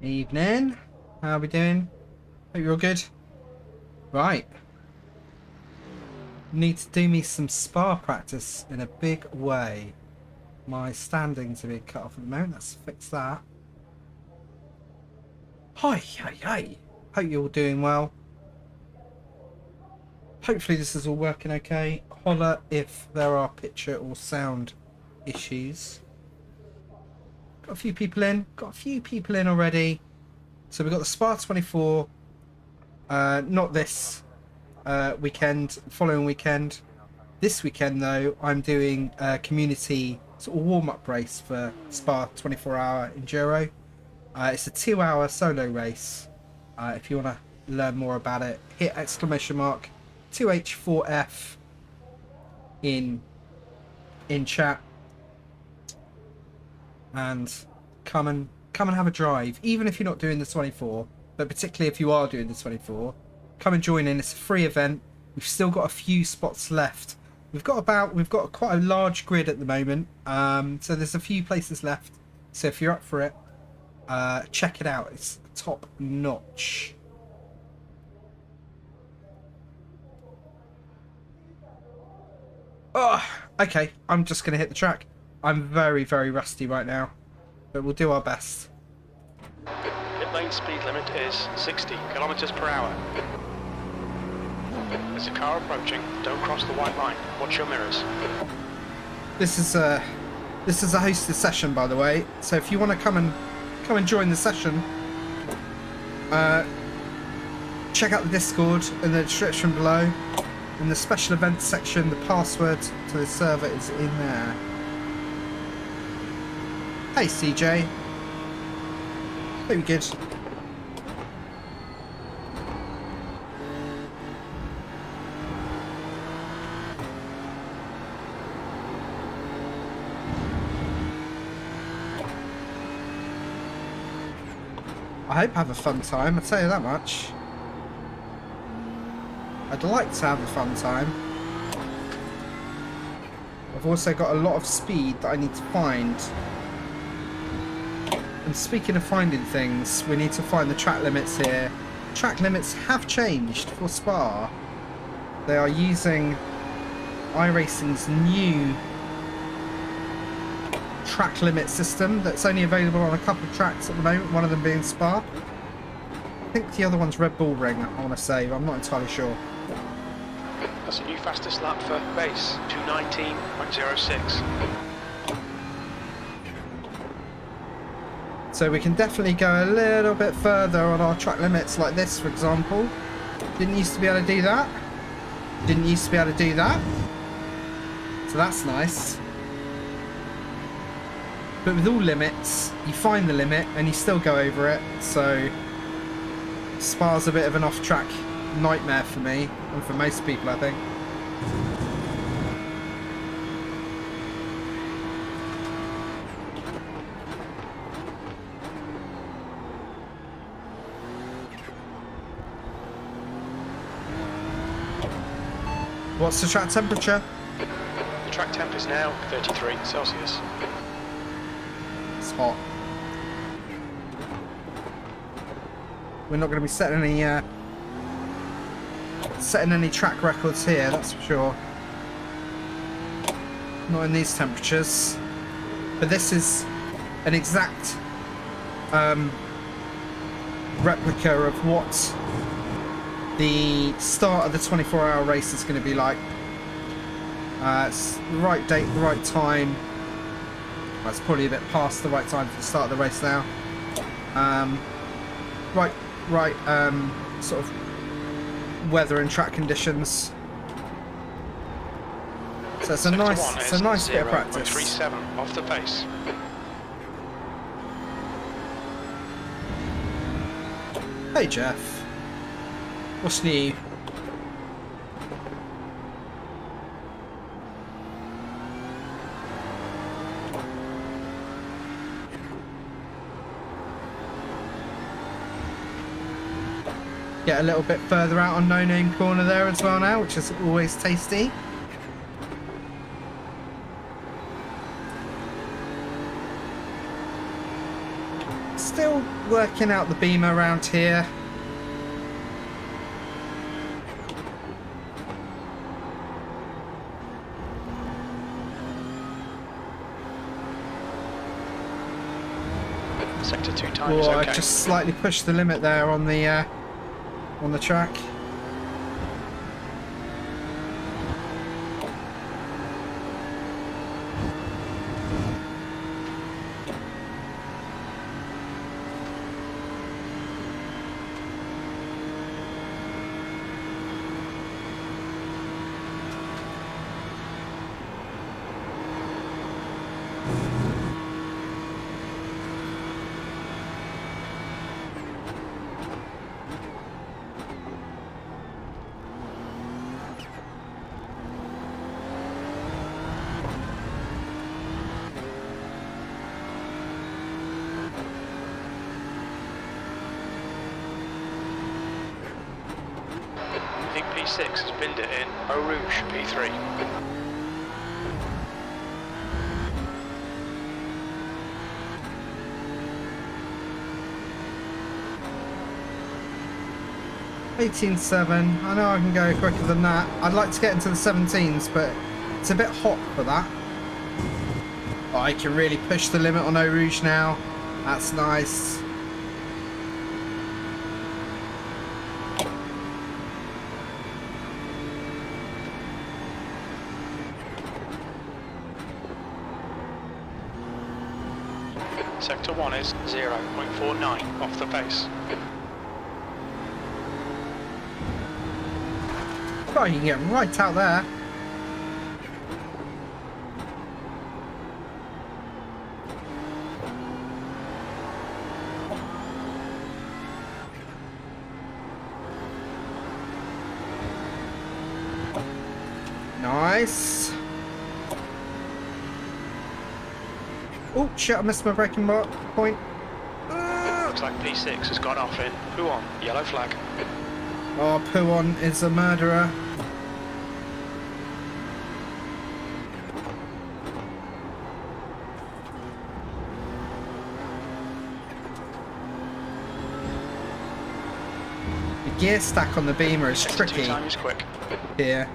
Evening. How are we doing? Hope you're all good. Right. Need to do me some spar practice in a big way. My standings are being cut off at the moment. Let's fix that. Hi, hi. Hope you're all doing well. Hopefully this is all working okay. Holler if there are picture or sound issues. Got a few people in. Got a few people in already. So we've got the Spa 24. Not this weekend. Following weekend. This weekend though, I'm doing a community sort of warm-up race for Spa 24-hour Enduro. It's a 2-hour solo race. If you want to learn more about it, hit !2H4F in chat and come and have a drive, even if you're not doing the 24, but particularly if you are doing the 24, come and join in. It's a free event. We've still got a few spots left. We've got quite a large grid at the moment, so there's a few places left. So if you're up for it, check it out. It's top notch. Oh, okay. I'm just going to hit the track. I'm very, very rusty right now, but we'll do our best. Pit lane speed limit is 60 kilometers per hour. There's a car approaching. Don't cross the white line. Watch your mirrors. This is a hosted session, by the way. So if you want to come and join the session, check out the Discord in the description below. In the special events section, the password to the server is in there. Hey CJ. Hope you're good. I hope I have a fun time, I'll tell you that much. I'd like to have a fun time. I've also got a lot of speed that I need to find. And speaking of finding things, we need to find the track limits here. Track limits have changed for Spa. They are using iRacing's new track limit system that's only available on a couple of tracks at the moment, one of them being Spa. I think the other one's Red Bull Ring, I want to say, but I'm not entirely sure. That's a new fastest lap for base, 2:19.06. So we can definitely go a little bit further on our track limits like this, for example. Didn't used to be able to do that. Didn't used to be able to do that. So that's nice. But with all limits, you find the limit and you still go over it. So Spa's a bit of an off-track nightmare for me, and for most people, I think. What's the track temperature? The track temp is now 33 Celsius. It's hot. We're not going to be setting any track records here, that's for sure. Not in these temperatures. But this is an exact replica of what the start of the 24-hour race is going to be like. It's the right date, the right time. Well, it's probably a bit past the right time for the start of the race now. Right sort of weather and track conditions. So it's a nice bit of practice. 37 off the pace. Hey Jeff, what's new? Get a little bit further out on No Name Corner there as well now, which is always tasty. still working out the beamer around here. Sector 2 time is Oh, okay. I just slightly pushed the limit there on the track. I think P6 has binned it in Eau Rouge, P3. $18.7. I know I can go quicker than that. I'd like to get into the 17s, but it's a bit hot for that. Oh, I can really push the limit on Eau Rouge now. That's nice. Sector 1 is 0.49 off the pace. Oh, you can get right out there. Nice. Oh shit, I missed my braking point. Looks like P6 has gone off in Huon, yellow flag. Oh, Puon is a murderer. The gear stack on the Beamer is Sector 2 tricky time is quick. here.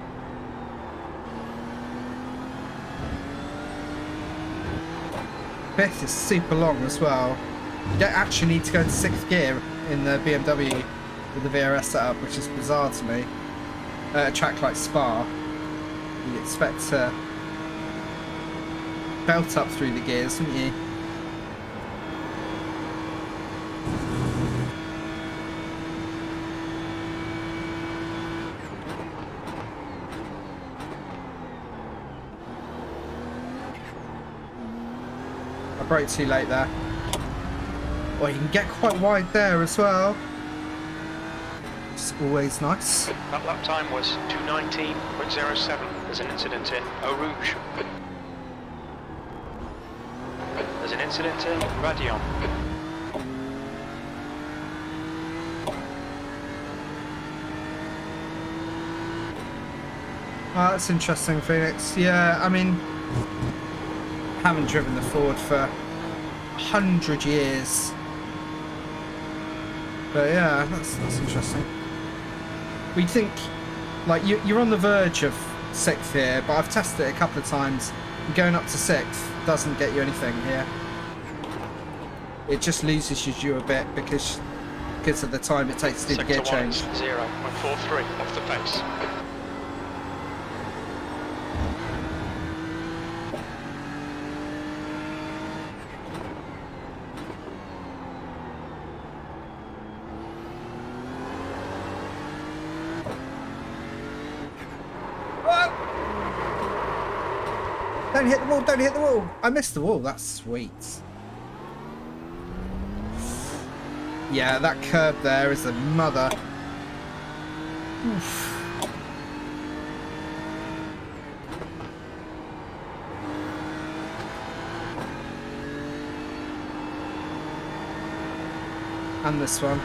Fifth is super long as well. You don't actually need to go into 6th gear in the BMW with the VRS setup, which is bizarre to me. At a track like Spa, you'd expect to belt up through the gears, wouldn't you? I broke too late there. Well, you can get quite wide there as well. It's always nice. That lap time was 2:19.07. There's an incident in Eau Rouge. There's an incident in Radion. Oh, that's interesting, Phoenix. Yeah, I mean, I haven't driven the Ford for 100 years. But yeah, that's interesting. We think, like, you're on the verge of 6th here, but I've tested it a couple of times. Going up to 6th doesn't get you anything here. It just loses you a bit because of the time it takes to do the gear Sector 1 change. is 0.43 off the pace. Don't hit the wall, don't hit the wall. I missed the wall, that's sweet. Yeah, that curb there is a mother. Oof. And this one.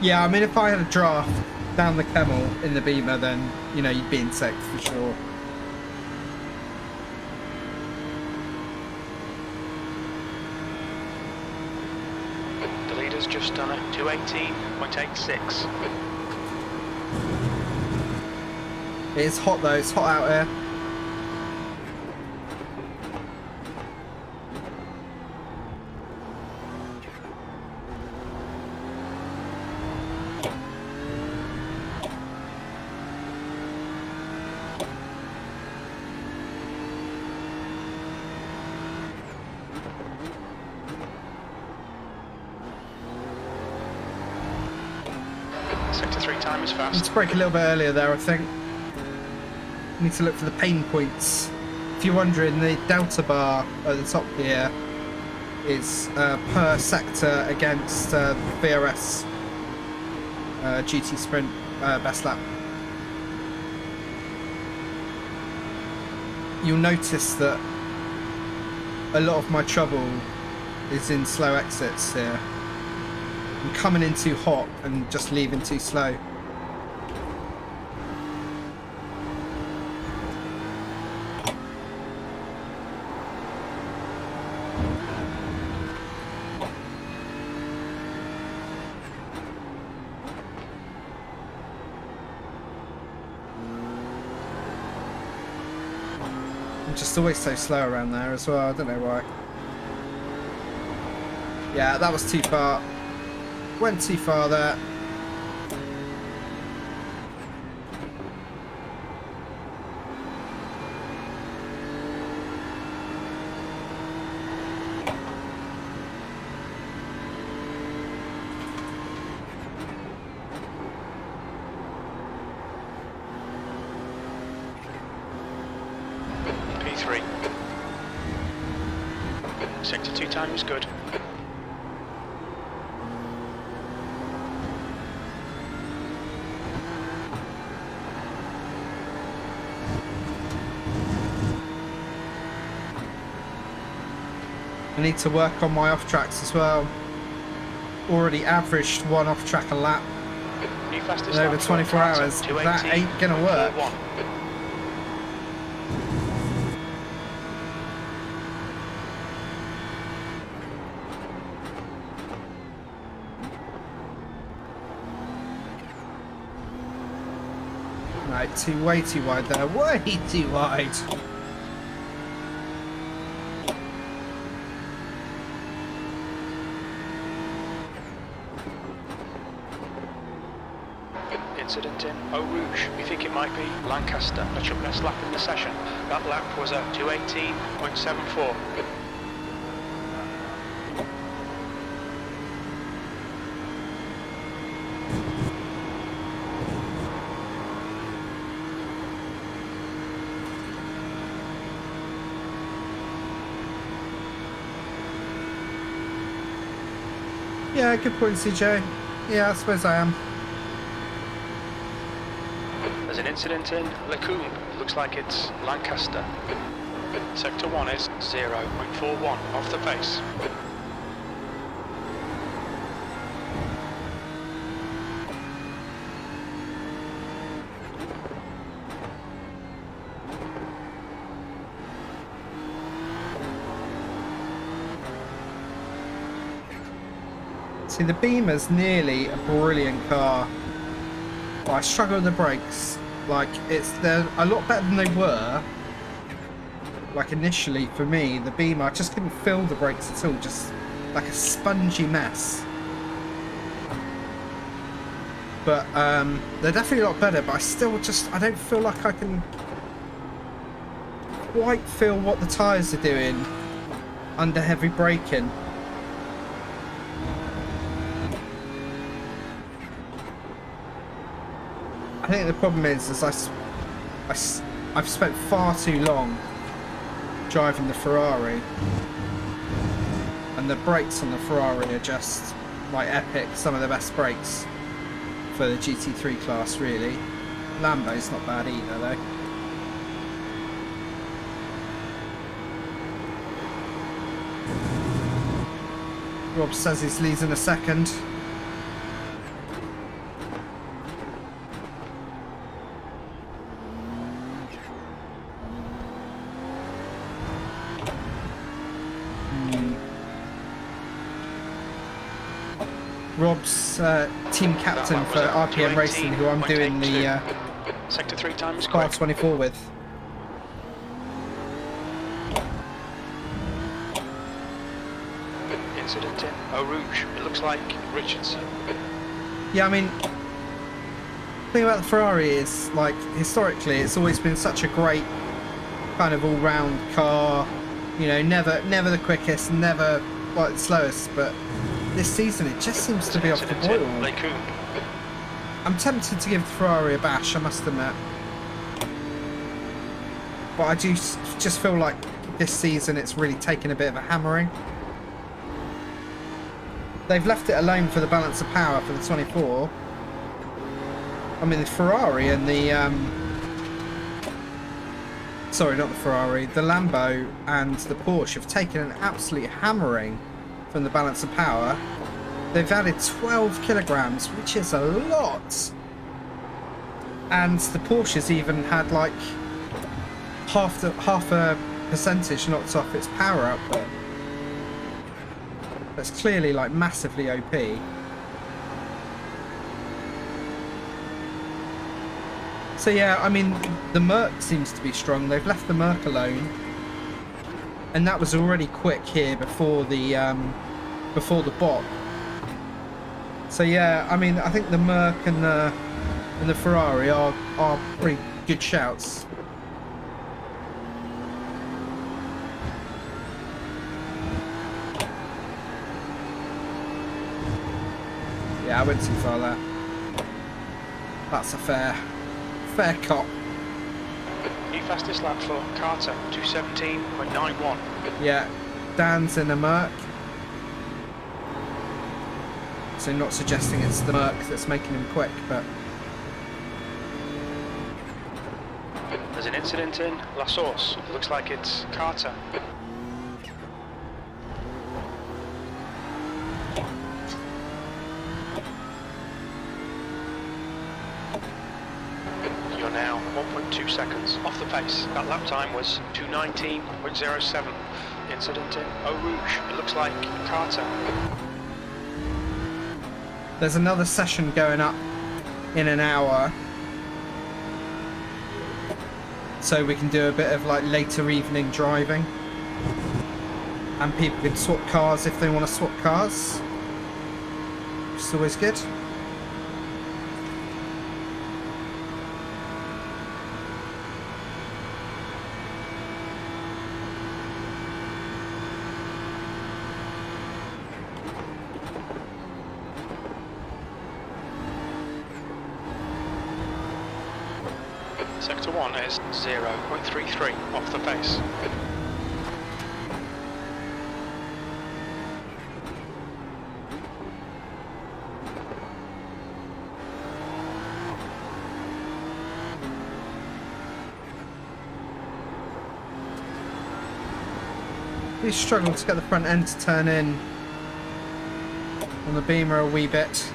Yeah, I mean, if I had a draft down the Camel in the Beamer, then, you know, you'd be in sixth for sure. The leader's just done a 218.86. It's hot though, it's hot out here. Sector 3 time is Need fast. to brake a little bit earlier there, I think. Need to look for the pain points. If you're wondering, the delta bar at the top here is per sector against VRS GT Sprint best lap. You'll notice that a lot of my trouble is in slow exits here. I'm coming in too hot and just leaving too slow. I'm just always so slow around there as well, I don't know why. Yeah, that was too far. Went too far there. P3. Sector 2 time is good. I need to work on my off-tracks as well. Already averaged one off-track a lap New fastest in over lap for 24 Atlanta, hours. That ain't gonna work. 218.41. Right, way too wide there. Way too wide. Incident in Eau Rouge. We think it might be Lancaster. That's your best lap in the session. That lap was a 218.74. Yeah, good point, CJ. Yeah, I suppose I am. There's an incident in Lecumbe. Looks like it's Lancaster. Sector 1 is 0.41 off the pace. See, the Beamer's nearly a brilliant car. But I struggle with the brakes. Like, they're a lot better than they were. Like, initially, for me, the Beamer, I just couldn't feel the brakes at all. Just like a spongy mess. But they're definitely a lot better, but I don't feel like I can quite feel what the tyres are doing under heavy braking. I think the problem is I've spent far too long driving the Ferrari, and the brakes on the Ferrari are just like epic. Some of the best brakes for the GT3 class, really. Lambo's not bad either, though. Rob says he's losing a second. Rob's team captain for RPM Racing, who I'm doing the Sector 3 times Spa quick. 24 with. Incident in Eau Rouge. It looks like Richardson. Yeah, I mean, the thing about the Ferrari is, like, historically, it's always been such a great kind of all-round car. You know, never the quickest, never like the slowest, but this season it just seems to be off the boil. I'm tempted to give the Ferrari a bash, I must admit. But I do just feel like this season it's really taken a bit of a hammering. They've left it alone for the balance of power for the 24. I mean, the Ferrari and the... sorry, not the Ferrari. The Lambo and the Porsche have taken an absolute hammering from the balance of power. They've added 12 kilograms, which is a lot. And the Porsche's even had like half a percentage knocked off its power output. That's clearly like massively OP. So yeah, I mean, the Merc seems to be strong. They've left the Merc alone, and that was already quick here before the bot. So yeah, I mean, I think the Merc and the Ferrari are pretty good shouts. Yeah, I went too far there. That's a fair cop. New fastest lap for Carter, 2:17.91. Yeah, Dan's in a Merc. So not suggesting it's the Merc that's making him quick, but... There's an incident in La Source. It looks like it's Carter. You're now 1.2 seconds off the pace. That lap time was 2:19.07. Incident in Eau Rouge. It looks like Carter. There's another session going up in an hour. So we can do a bit of like later evening driving. And people can swap cars if they want to swap cars. Which is always good. Sector 1 is 0.33 off the pace. We struggled to get the front end to turn in on the Beamer a wee bit.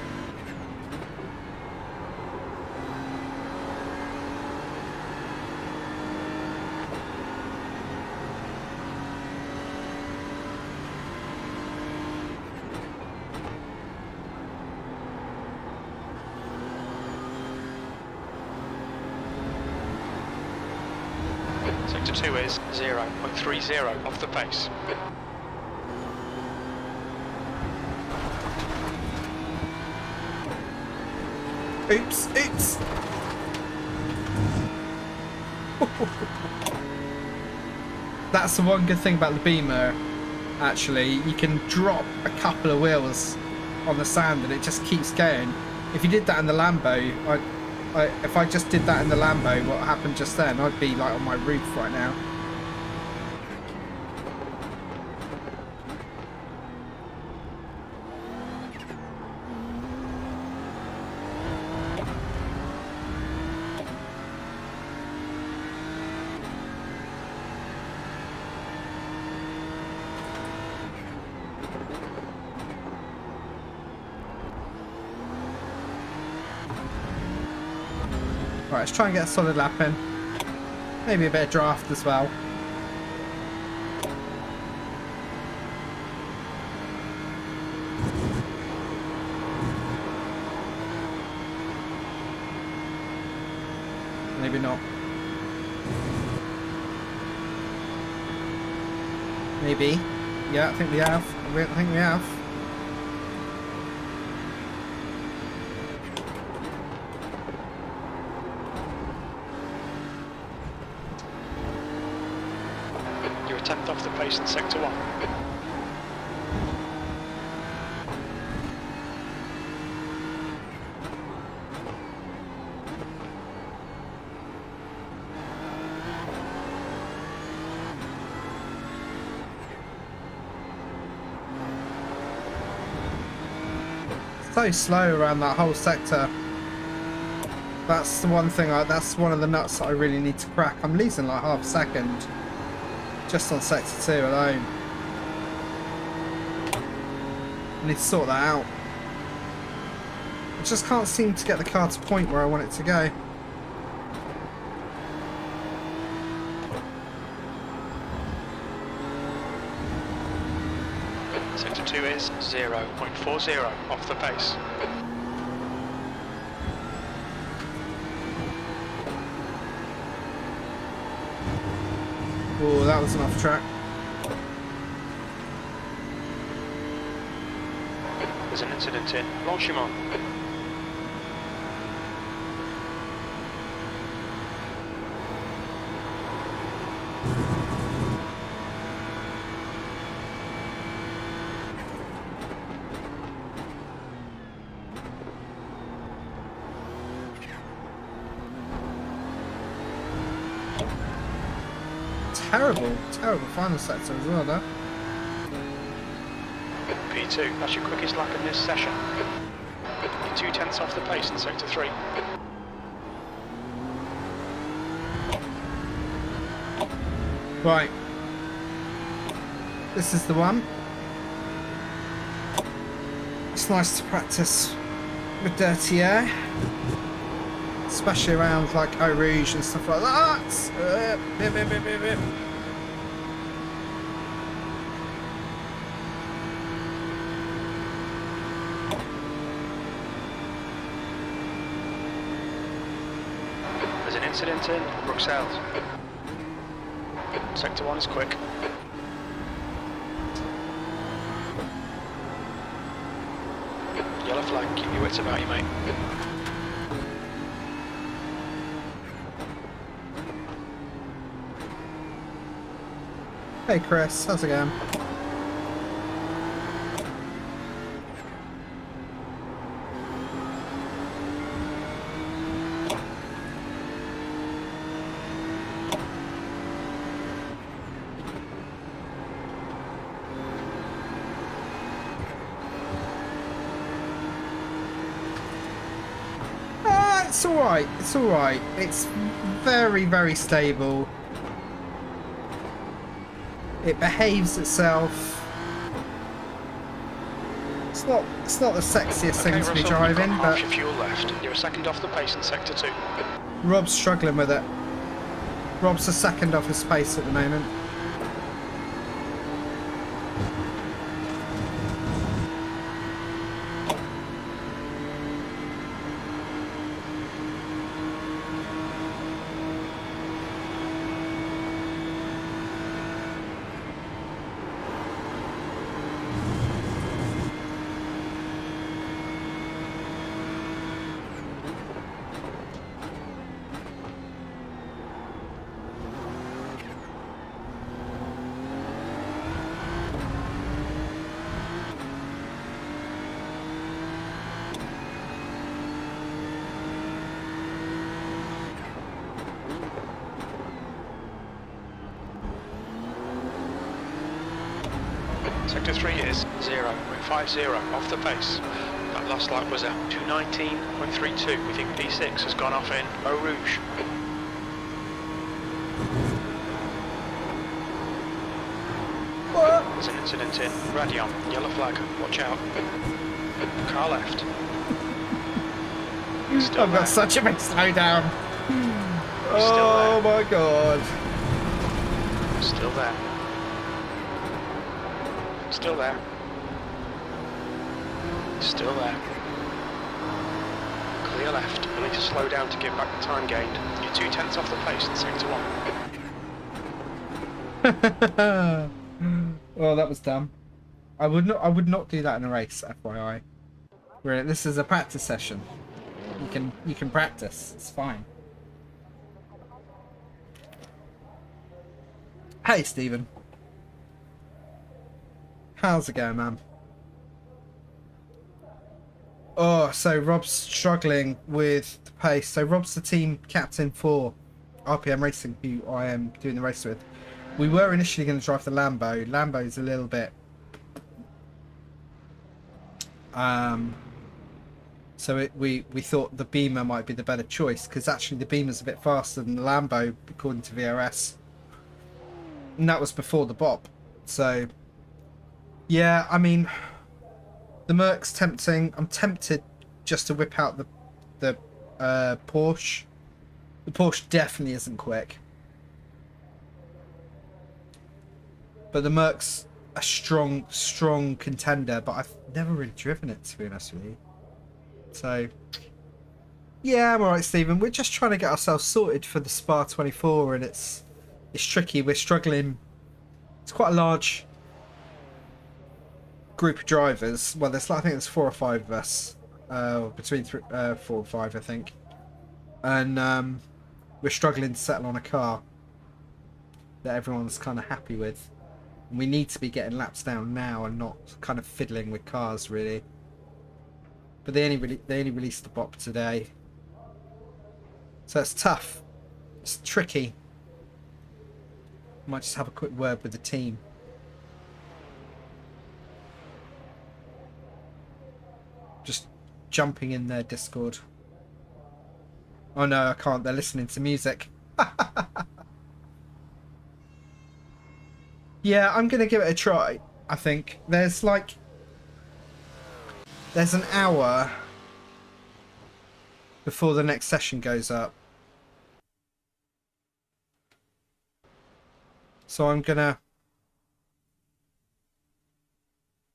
Sector 2 is 0.30 off the pace. Oops, oops. That's the one good thing about the Beamer, actually. You can drop a couple of wheels on the sand and it just keeps going. If you did that in the Lambo, if I just did that in the Lambo, what happened just then, I'd be like on my roof right now. Right, let's try and get a solid lap in. Maybe a bit of draft as well. Maybe not. Maybe. Yeah, I think we have. I think we have. You're a tenth off the pace in sector 1. So slow around that whole sector. That's the one thing. That's one of the nuts that I really need to crack. I'm losing like half a second just on sector 2 alone. I need to sort that out. I just can't seem to get the car to point where I want it to go. Sector 2 is 0.40 off the pace. Oh, that was an off track. There's an incident in Longchamp. Terrible final sector as well, though. P2, that's your quickest lap in this session. You're 2 tenths off the pace in sector 3. Right. This is the one. It's nice to practice with dirty air. Especially around like Eau Rouge and stuff like that. There's an incident in Bruxelles. Sector 1 is quick. Yellow flag, keep your wits about you, mate. Hey Chris, how's it going? It's alright, it's alright. It's very, very stable. It behaves itself. It's not the sexiest thing to be driving, but your fuel left. You're a second off the pace in sector 2. Rob's struggling with it. Rob's a second off his pace at the moment. Sector 3 is 0.50 off the pace. That last lap was at 219.32. We think P6 has gone off in Eau Rouge. What? There's an incident in Radion. Yellow flag. Watch out. Car left. I've got such a big slowdown. Oh my god. Still there. Still there. Still there. Clear left. You'll need to slow down to give back the time gained. You're 2/10 off the pace in sector 1. Well, that was dumb. I would not do that in a race, FYI. This is a practice session. You can practice. It's fine. Hey, Stephen. How's it going, man? Oh, so Rob's struggling with the pace. So Rob's the team captain for RPM Racing, who I am doing the race with. We were initially going to drive the Lambo. Lambo's a little bit... So we thought the Beamer might be the better choice, because actually the Beamer's a bit faster than the Lambo, according to VRS. And that was before the bop. So, yeah, I mean, the Merc's tempting. I'm tempted just to whip out the Porsche. The Porsche definitely isn't quick. But the Merc's a strong contender, but I've never really driven it, to be honest with you. So, yeah, I'm alright, Stephen. We're just trying to get ourselves sorted for the Spa 24, and it's tricky. We're struggling. It's quite a large group of drivers. Well, I think there's 4 or 5 of us, between 4 or 5, I think. And we're struggling to settle on a car that everyone's kind of happy with. And we need to be getting laps down now and not kind of fiddling with cars, really. But they only released the bop today, so it's tough. It's tricky. Might just have a quick word with the team. Just jumping in their Discord. Oh no, I can't. They're listening to music. Yeah, I'm gonna give it a try. I think there's an hour before the next session goes up. So I'm gonna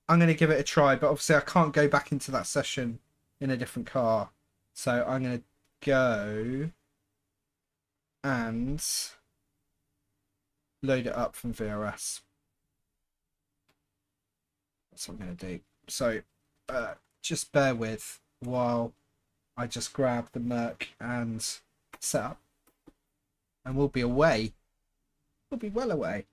give it a try, but obviously I can't go back into that session in a different car. So I'm gonna go and load it up from VRS. That's what I'm gonna do. So just bear with while I just grab the Merc and set up, and we'll be away. We'll be well away.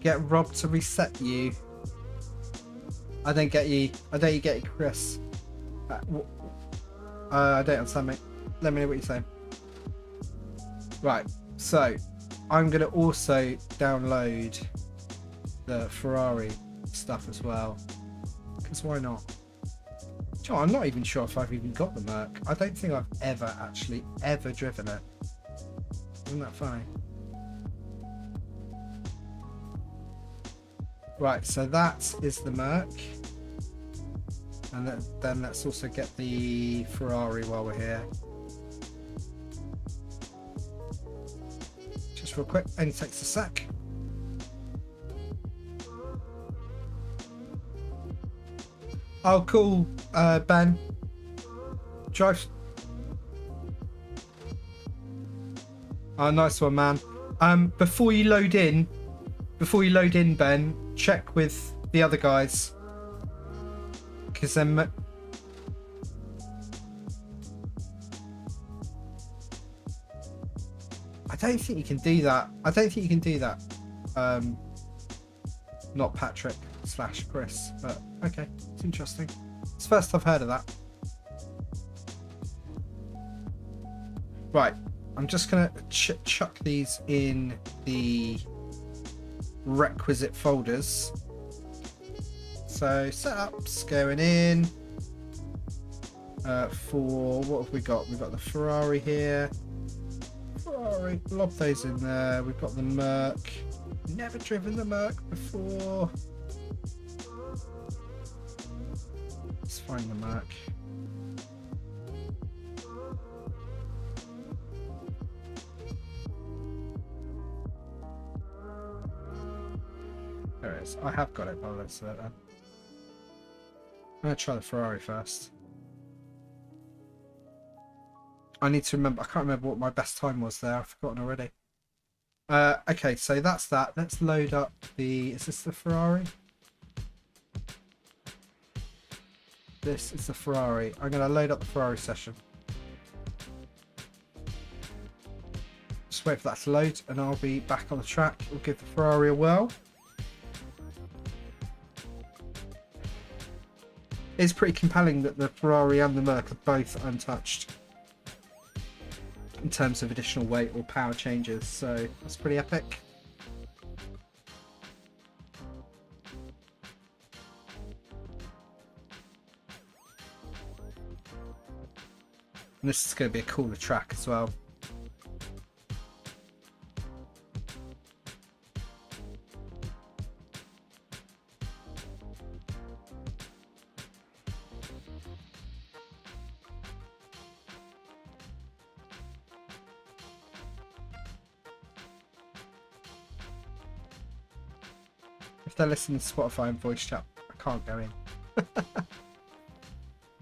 Get Rob to reset you. I don't get you. I don't get you, Chris. I don't understand, mate. Let me know what you're saying. Right, so I'm going to also download the Ferrari stuff as well, because why not? Joe, I'm not even sure if I've even got the Merc. I don't think I've ever driven it. Isn't that funny? Right, so that is the Merc. And then let's also get the Ferrari while we're here. Just real quick, only takes a sec. Oh, cool, Ben. Drive. Oh, nice one, man. Before you load in, Ben, check with the other guys. Because then I don't think you can do that. Not Patrick / Chris, but okay, it's interesting. It's the first I've heard of that. Right, I'm just gonna chuck these in the requisite folders. So setups going in for what have we got? We've got the Ferrari here. Ferrari, lob those in there. We've got the Merc. Never driven the Merc before. Let's find the Merc. There it is. I have got it by the looks of it then. I'm going to try the Ferrari first. I need to remember. I can't remember what my best time was there. I've forgotten already. Okay, so that's that. Let's load up the... Is this the Ferrari? This is the Ferrari. I'm going to load up the Ferrari session. Just wait for that to load and I'll be back on the track. We'll give the Ferrari a whirl. It's pretty compelling that the Ferrari and the Merc are both untouched in terms of additional weight or power changes, so that's pretty epic. And this is going to be a cooler track as well. If they're listening to Spotify and voice chat, I can't go in.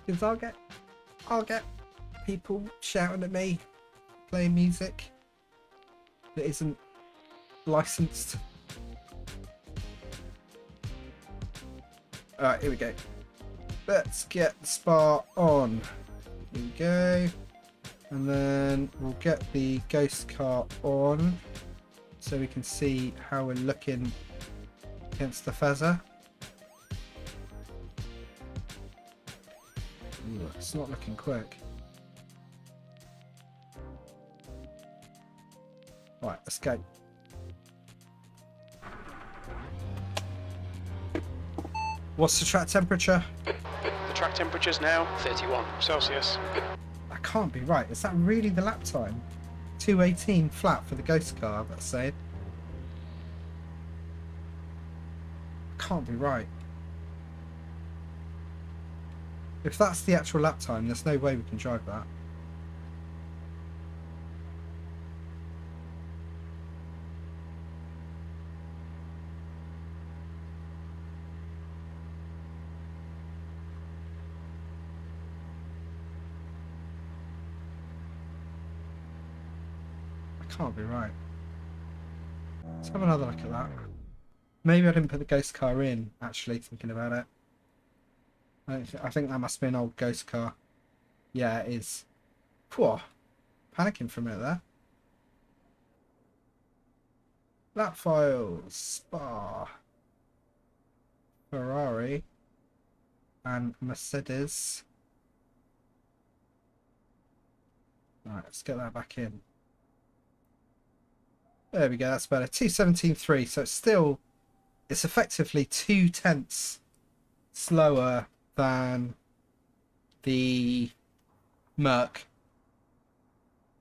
Because I'll get people shouting at me, playing music that isn't licensed. Alright, here we go. Let's get the Spa on. Here we go. And then we'll get the ghost car on so we can see how we're looking against the Fezzer. Ooh, it's not looking quick. Right, let's go. What's the track temperature? The track temperature's now 31 Celsius. That can't be right. Is that really the lap time? 2:18 flat for the ghost car, let's say. Can't be right. If that's the actual lap time, there's no way we can drive that. That can't be right. Let's have another look at that. Maybe I didn't put the ghost car in, actually, thinking about it. I think that must be an old ghost car. Yeah, it is. Whew. Panicking for a minute there. Lap files. Spa. Ferrari. And Mercedes. Right, let's get that back in. There we go, that's better. 2:17.3, so it's effectively 0.2 slower than the Merc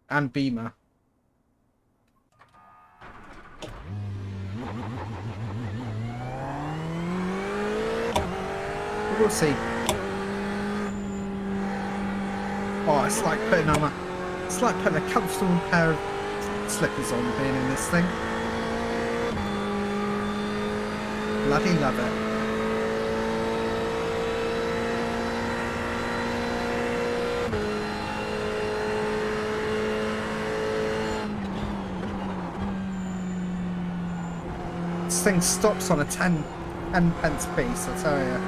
and Beamer. We'll see. Oh, it's like putting a comfortable pair of slippers on being in this thing. Bloody love it. This thing stops on a 10 pence piece, I tell you.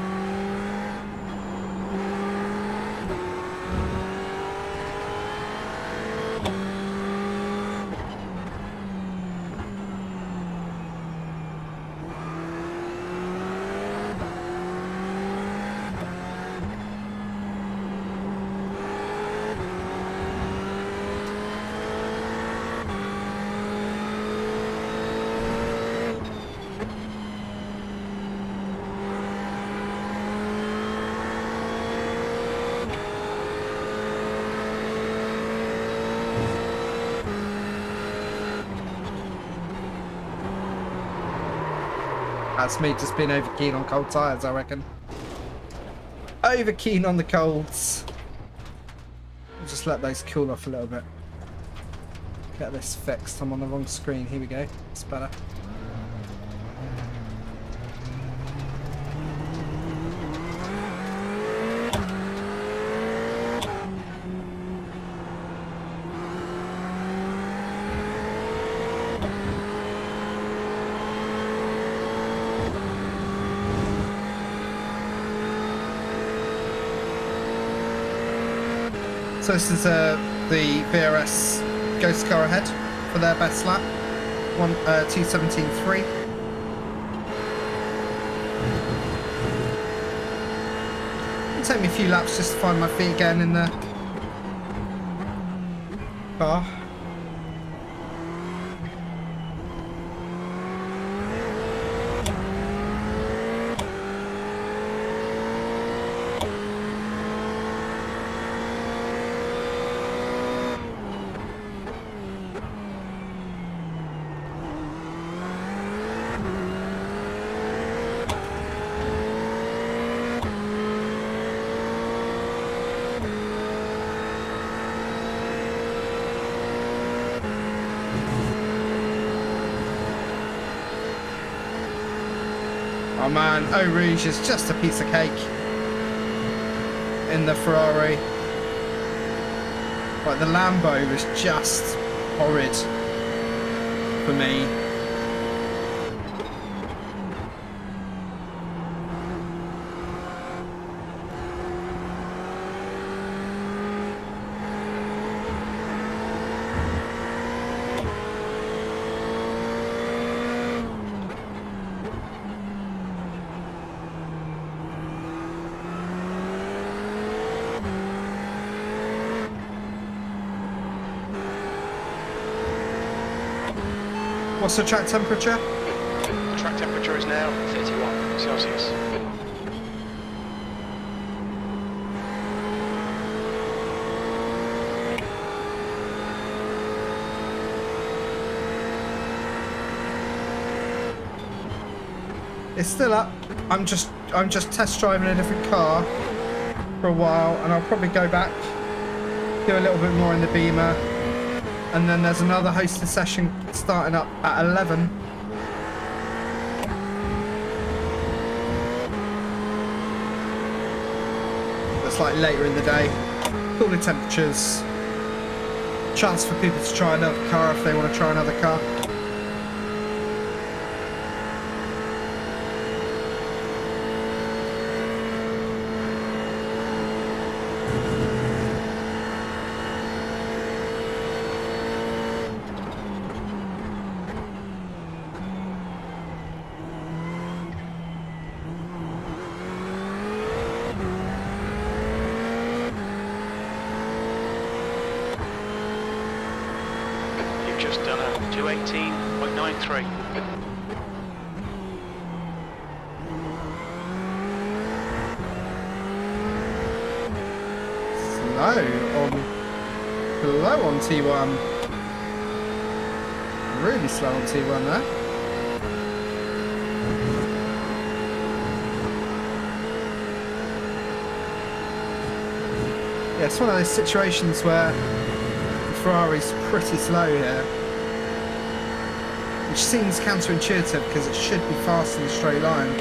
That's me just being over keen on cold tyres, I reckon. Over keen on the colds. I'll just let those cool off a little bit. Get this fixed. I'm on the wrong screen. Here we go. It's better. So this is the VRS Ghost car ahead for their best lap, 2:17.3. It'll take me a few laps just to find my feet again in the car. Oh man, Eau Rouge is just a piece of cake in the Ferrari. Like the Lambo was just horrid for me. What's the track temperature? The track temperature is now 31 Celsius. It's still up. I'm just test driving a different car for a while, and I'll probably go back, do a little bit more in the Beamer. And then there's another hosted session starting up at 11. That's like later in the day. Cooler temperatures. Chance for people to try another car if they want to try another car. Just done a 2:18.93. Slow on T1. Really slow on T1 there. Yeah, it's one of those situations where Ferrari's pretty slow here, which seems counterintuitive because it should be fast in a straight line.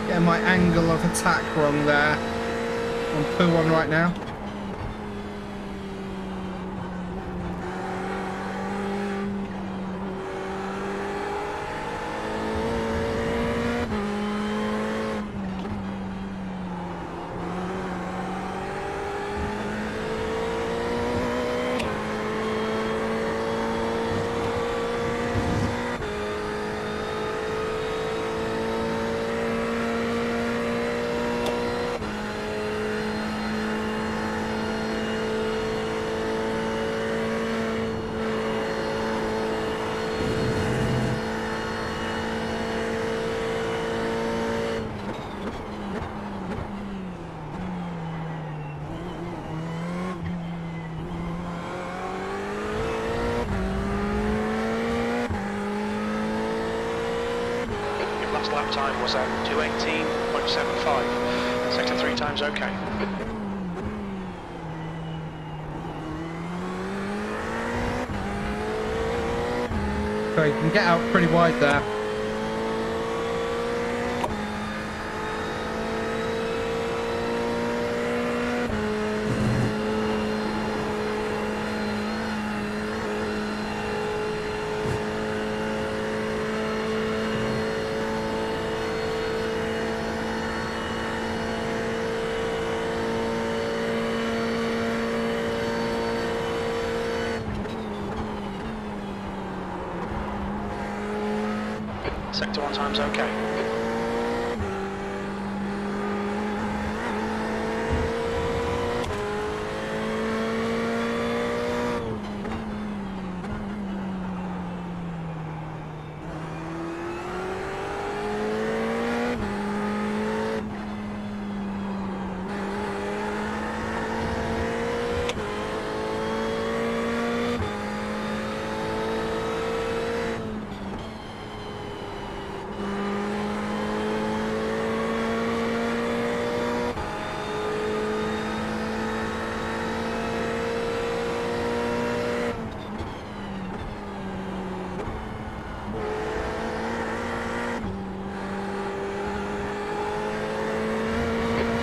Getting my angle of attack wrong there. On pull one right now. Lap time was at 2:18.75. Sector 3 time's okay. So you can get out pretty wide there. Sector 1 time's okay.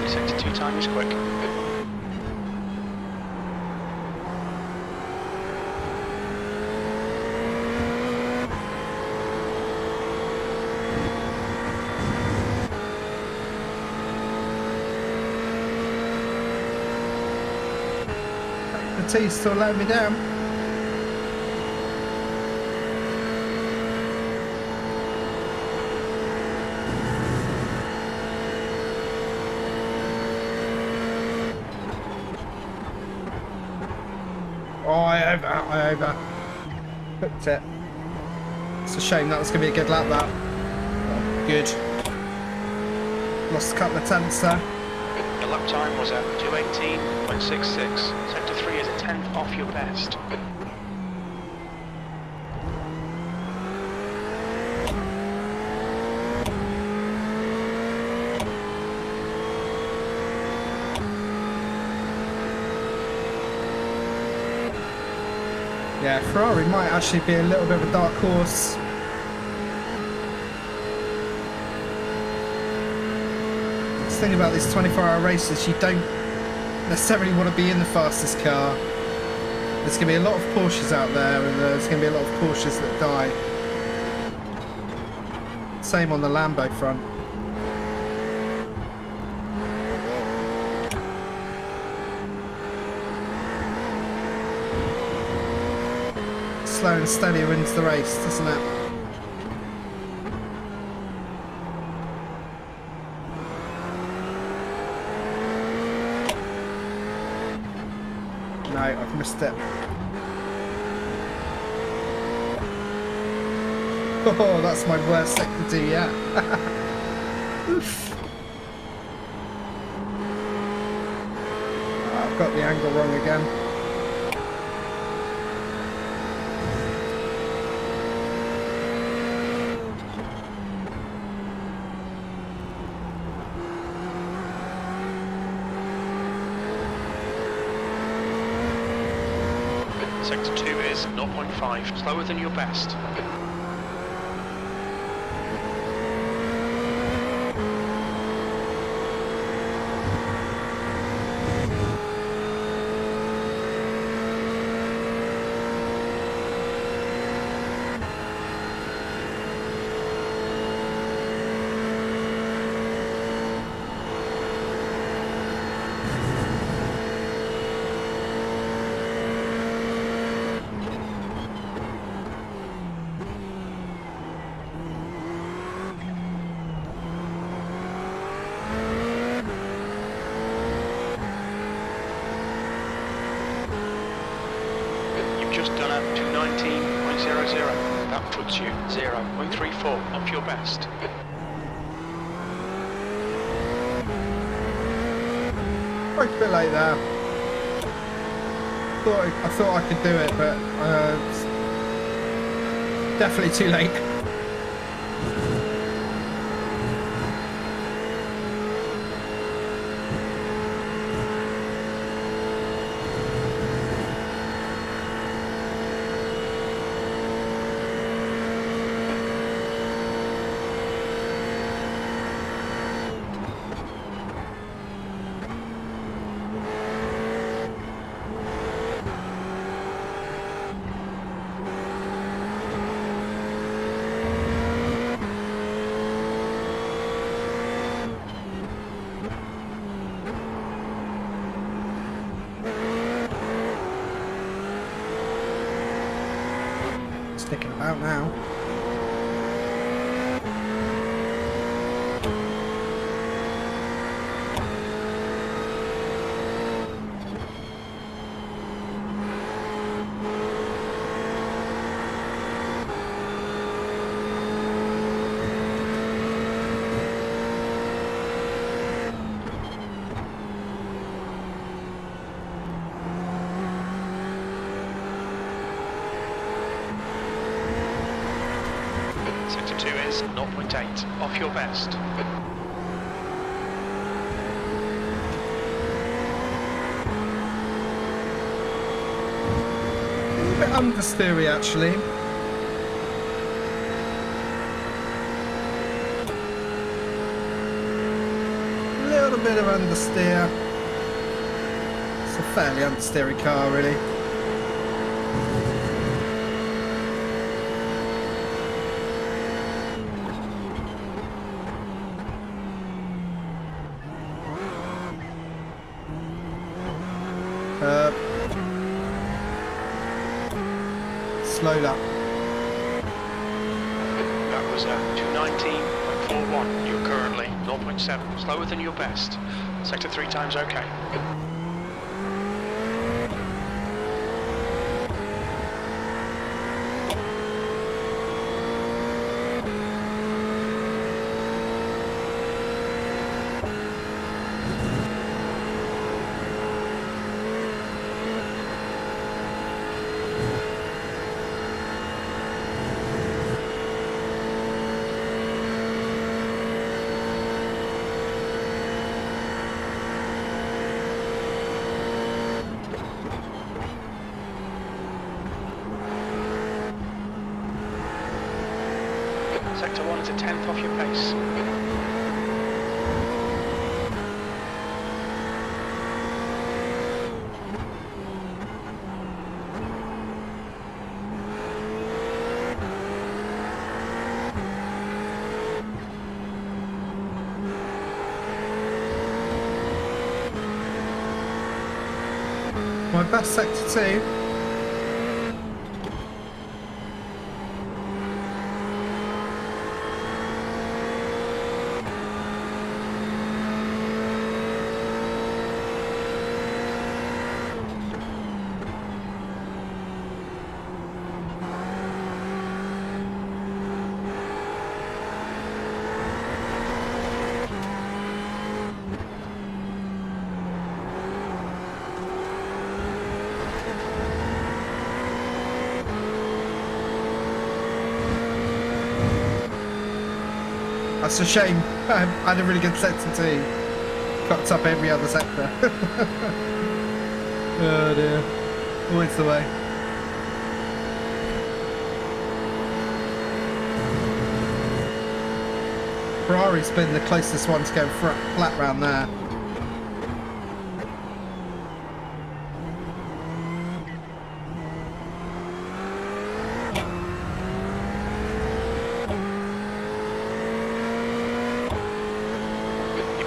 Sector 2 time is quick. The T's still letting me down. Oh, I over. Hooked it. It's a shame, that was going to be a good lap, that. Oh, good. Lost a couple of tenths there. The lap time was at 2:18.66. Sector 3 is a tenth off your best. Yeah, Ferrari might actually be a little bit of a dark horse. The thing about these 24-hour races, you don't necessarily want to be in the fastest car. There's going to be a lot of Porsches out there, and there's going to be a lot of Porsches that die. Same on the Lambo front. Slow and steady wins the race, doesn't it? No, I've missed it. Oh, that's my worst sector D yet. Oof. I've got the angle wrong again. Sector 2 is 0.5, slower than your best. Just done at 2:19.00. That puts you 0.34 off your best. Quite a bit late there. I thought I could do it, but definitely too late. sticking about now. Sector 2 is 0.8, off your best. A bit understeery actually. A little bit of understeer. It's a fairly understeery car really. Slowed up. That was 219.41. You're currently 0.7, slower than your best. Sector 3 times okay. Sector 1 is a tenth off your pace. My best sector 2. That's a shame. I had a really good sector 2. Cocked up every other sector. Oh dear. Always the way. Ferrari's been the closest one to going flat round there.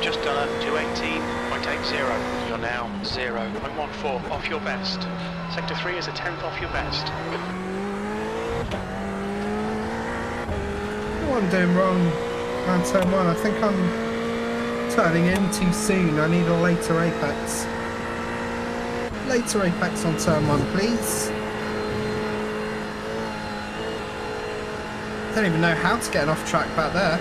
Just done a 218.80. You're now 0.14 off your best. Sector 3 is a tenth off your best. What I'm doing wrong around turn 1, I think I'm turning in too soon. I need a later apex. Later apex on turn 1, please. Don't even know how to get an off track back there.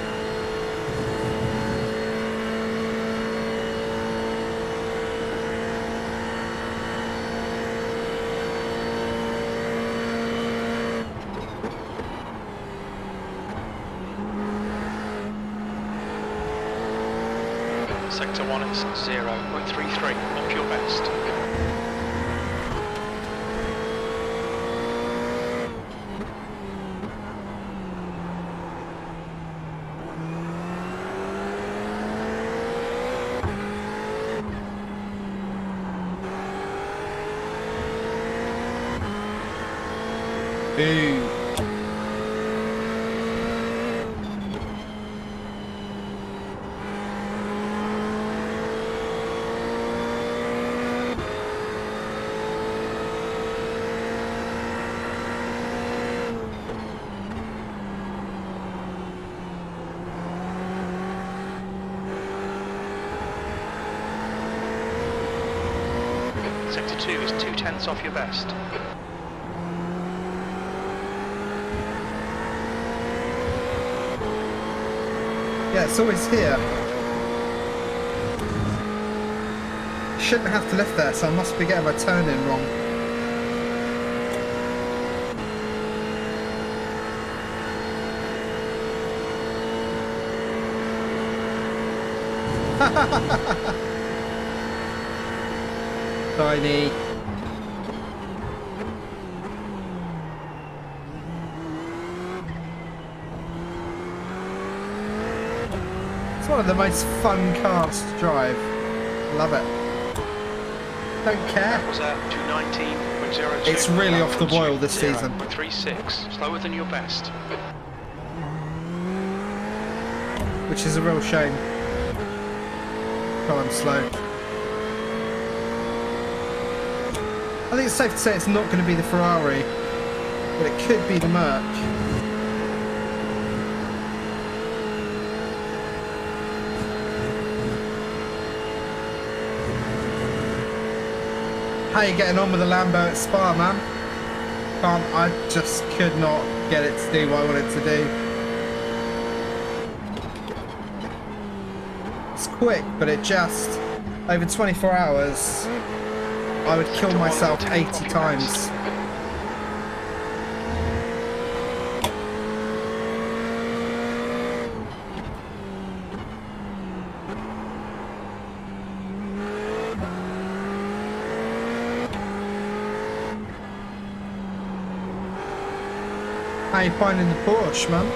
Sector 1 is 0.33 off your best. Ooh. Sector 2 is 2/10 off your best. Yeah, it's always here. Shouldn't have to lift there, so I must be getting my turn in wrong. Tiny. It's one of the most fun cars to drive. Love it. Don't care. Was at 219.02. It's really off the boil this season. 0.36, slower than your best. Which is a real shame. God, I'm slow. I think it's safe to say it's not going to be the Ferrari, but it could be the Merc. How you getting on with the Lambo at Spa, man? I just could not get it to do what I wanted to do. It's quick, but it just, over 24 hours, I would kill myself 80 times. How you finding the Porsche, man?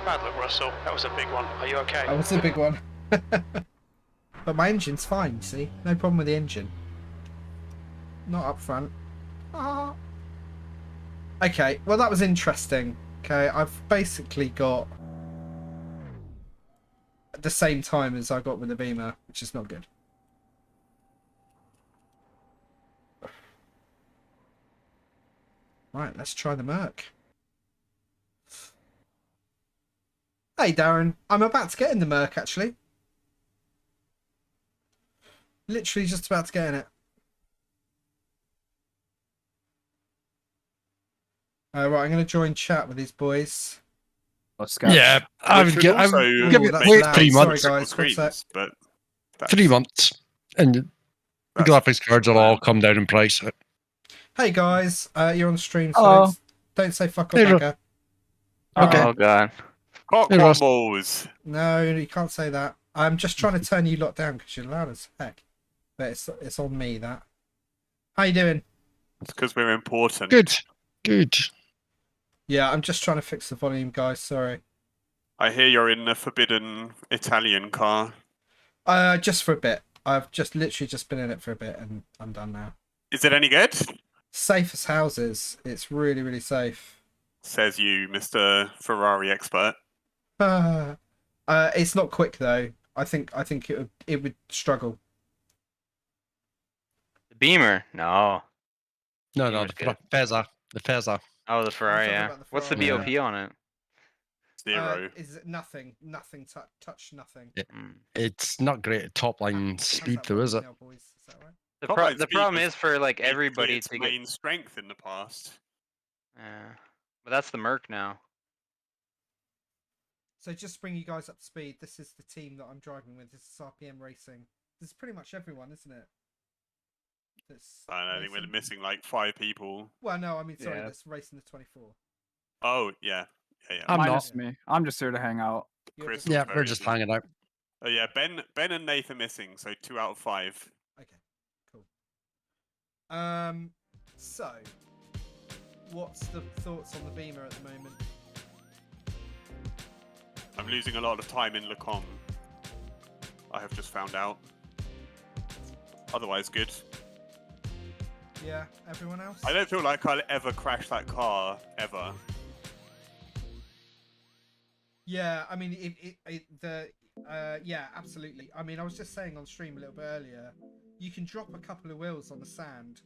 Bad luck, Russell. That was a big one. Are you okay? That was a big one. But my engine's fine, you see? No problem with the engine. Not up front. Ah. Okay, well that was interesting. Okay, I've basically got the same time as I got with the Beamer, which is not good. Right, let's try the Merc. Hey Darren, I'm about to get in the Merc actually. Literally just about to get in it. Right, I'm going to join chat with these boys. Yeah, I would give it that's wait loud. 3 months. Sorry guys, one sec. But 3 months, and the graphics cards will all come down in price. Hey guys, you're on stream, so Hello. don't say fuck Hey, off, Becca. Okay. Oh god. hot Hey, Ross. combos. No, you can't say that. I'm just trying to turn you lot down because you're loud as heck. But it's on me, that. How you doing? It's because we're important. Good. Yeah, I'm just trying to fix the volume, guys. Sorry. I hear you're in the forbidden Italian car. Just for a bit. I've literally just been in it for a bit and I'm done now. Is it any good? Safe as houses. It's really, really safe. Says you, Mr. Ferrari expert. It's not quick though. I think it would struggle. The Beamer? No. No, Beamer's the good. Fezza. The Fezza. Oh, the Ferrari, talking yeah. about the What's the Ferrari, BOP on it? 0. Is it nothing? Touch nothing. Mm. It's not great at top line How's speed that though, is it? working now, boys? Is that right? Top-line The speed problem was is for like Basically, everybody its to get. main strength in the past. Yeah. But that's the Merc now. So just to bring you guys up to speed, this is the team that I'm driving with. This is RPM Racing. This is pretty much everyone, isn't it? I think we're missing like 5 people. Well, no, I mean, sorry, Yeah. that's racing the 24. Oh, yeah. Yeah. I'm Minus not. me. I'm just here to hang out. You're Chris just- was Yeah, very we're just busy. hanging out. Oh, yeah. Ben and Nathan missing, so 2 out of 5. Okay, cool. So, what's the thoughts on the Beamer at the moment? I'm losing a lot of time in Lecom. I have just found out. Otherwise, good. Yeah, everyone else? I don't feel like I'll ever crash that car, ever. Yeah, I mean, yeah, absolutely. I mean, I was just saying on stream a little bit earlier, you can drop a couple of wheels on the sand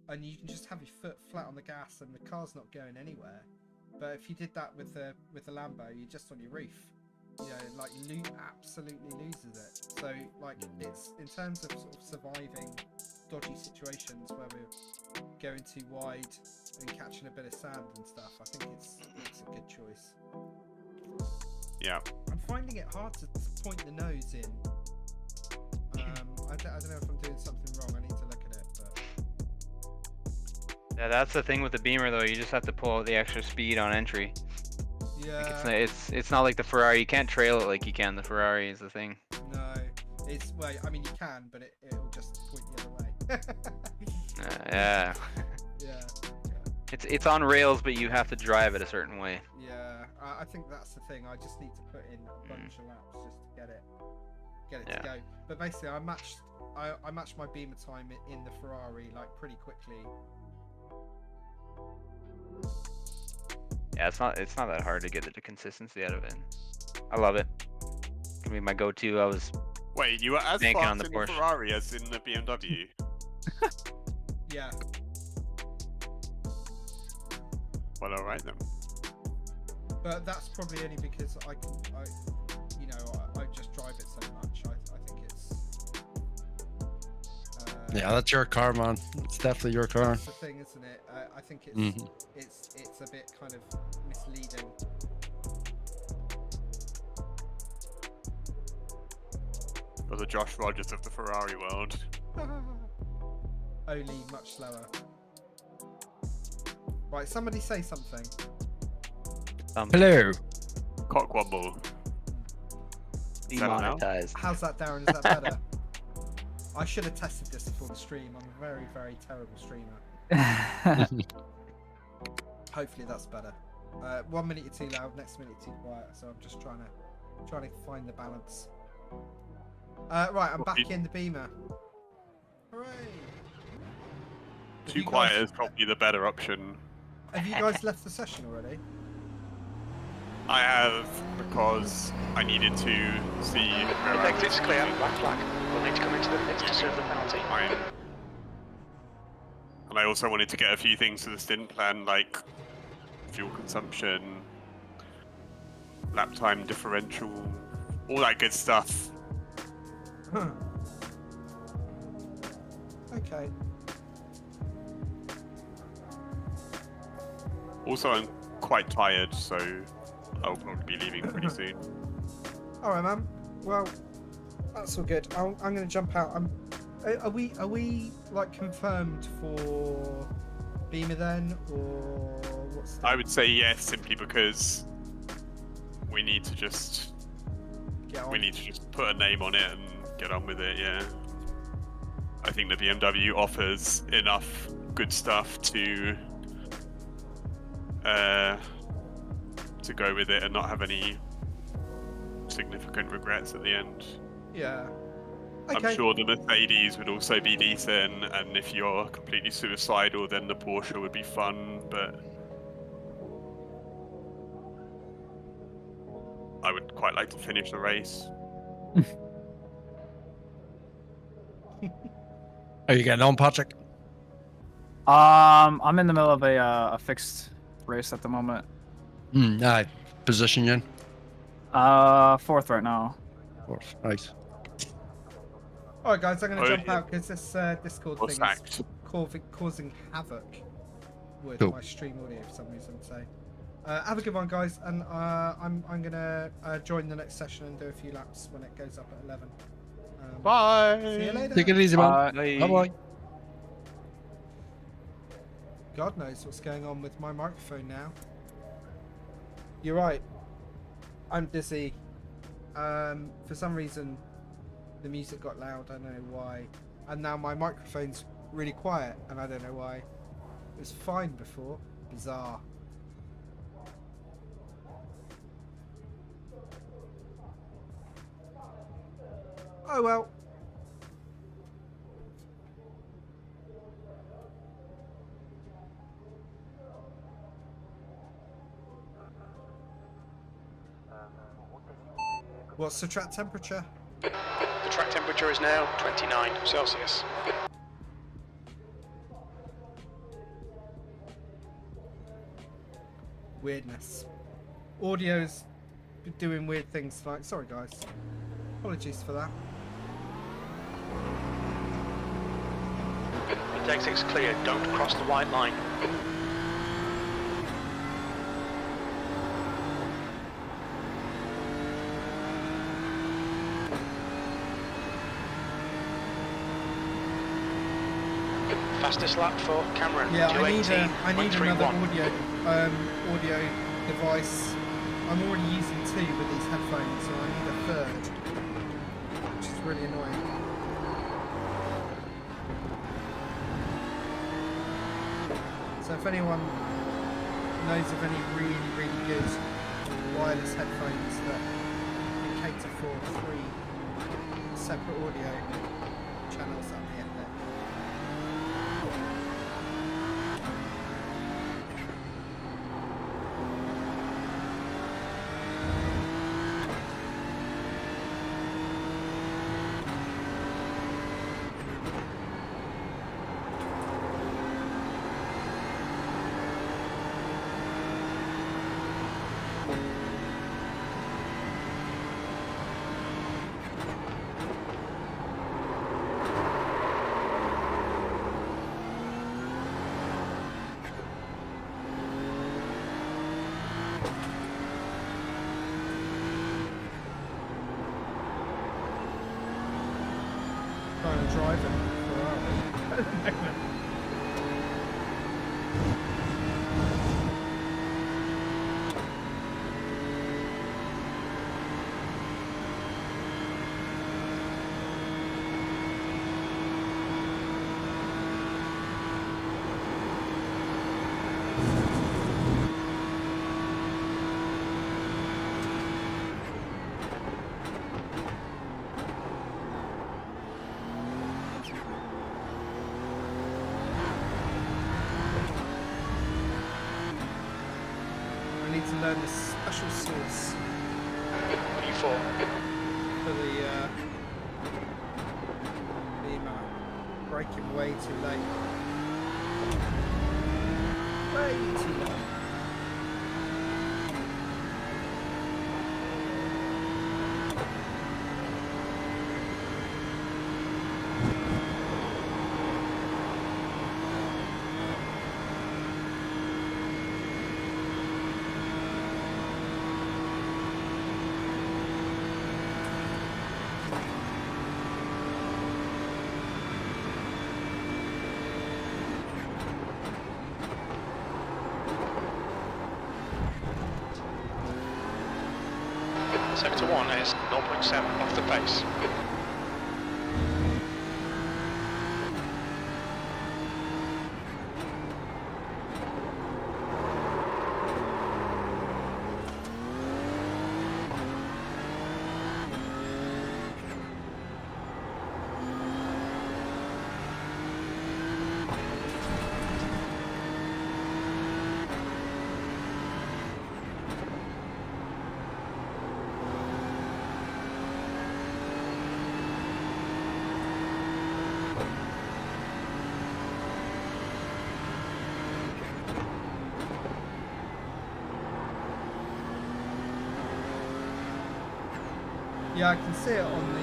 and you can just have your foot flat on the gas and the car's not going anywhere. But if you did that with the Lambo, you're just on your roof. You know, like absolutely loses it. So like it's in terms of sort of surviving dodgy situations where we're going too wide and catching a bit of sand and stuff. I think it's a good choice. Yeah. I'm finding it hard to point the nose in. I don't know if I'm doing something wrong. I need to look at it. But Yeah, that's the thing with the Beamer though. You just have to pull out the extra speed on entry. yeah, Like, it's not like the Ferrari. You can't trail it like you can. The Ferrari is the thing. no, it's well. I mean, you can, but it'll just point the other way. Yeah. Yeah. It's on rails, but you have to drive it a certain way. Yeah, I think that's the thing. I just need to put in a bunch of laps just to get it to go. But basically, I matched my Beamer time in the Ferrari like pretty quickly. Yeah, it's not that hard to get the consistency out of it. I love it. It's gonna be my go-to. I was Wait, you were as Banking fast on the in Porsche. the Ferrari as in the BMW? Yeah. Well, alright then. But that's probably only because I just drive it so much. I think it's. Yeah, that's your car, man. It's definitely your car. That's the thing, isn't it? I think it's a bit kind of misleading. Or the Josh Rogers of the Ferrari world. Only much slower. Right, somebody say something. Hello. Cockwomble. Demonetized. How's that, Darren? Is that better? I should have tested this before the stream. I'm a very, very terrible streamer. Hopefully that's better. 1 minute you're too loud, next minute you're too quiet. So I'm just trying to find the balance. Right, I'm back in the Beamer. Hooray! Too quiet is probably the better option. Have you guys left the session already? I have, because I needed to see where I The was exit's clear. going. Black flag. We'll need to come into the pits to serve the penalty. Fine. And I also wanted to get a few things to the stint plan, like fuel consumption, lap time differential, all that good stuff. Okay. Also, I'm quite tired, so I'll probably be leaving pretty soon. All right, man. Well, that's all good. I'm going to jump out. Are we like confirmed for Beamer then, or what's? I would say yes, simply because we need to just put a name on it and get on with it. Yeah, I think the BMW offers enough good stuff to go with it and not have any significant regrets at the end. Yeah. Okay. I'm sure the Mercedes would also be decent, and if you're completely suicidal, then the Porsche would be fun, but I would quite like to finish the race. Are you getting on, Patrick? I'm in the middle of a fixed race at the moment. Aye. Position you in? 4th right now. Fourth. Nice. All right, guys. I'm going to Oh, jump yeah. out because this Discord Or thing sacked. is causing havoc with Cool. my stream audio for some reason. So, have a good one, guys, and I'm going to join the next session and do a few laps when it goes up at 11. Bye! See you later. Take it easy, man. Bye. Bye-bye. God knows what's going on with my microphone now. You're right. I'm dizzy. For some reason, the music got loud. I don't know why. And now my microphone's really quiet, and I don't know why. It was fine before. Bizarre. Oh well. What's the track temperature? The track temperature is now 29 Celsius. weirdness. Audio's doing weird things like... Sorry, guys. Apologies for that. The exit's clear, don't cross the white line. Fastest lap for Cameron. Yeah, I need 218.31. another audio device. I'm already using 2 with these headphones, so I need a third, which is really annoying. So if anyone knows of any really, really good wireless headphones that can cater for 3 separate audio channels, that'd be epic. Driving Ferrari. To learn this special sauce P4. for the braking way too late. Way too late. Sector 1 is 0.7 off the pace. Yeah, I can see it on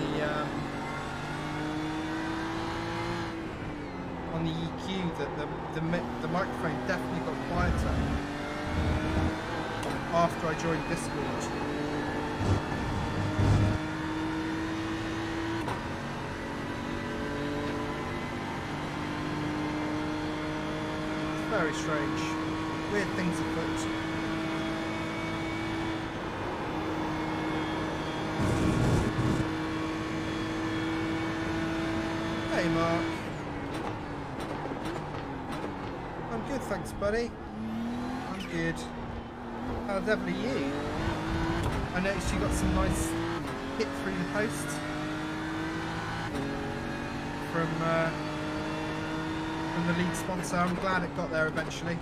the EQ that the microphone definitely got quieter after I joined Discord. It's very strange. Weird things afoot. Hey Mark. I'm good, thanks buddy. I'm good. How the devil are you? I noticed you got some nice hit through the post from the league sponsor. I'm glad it got there eventually.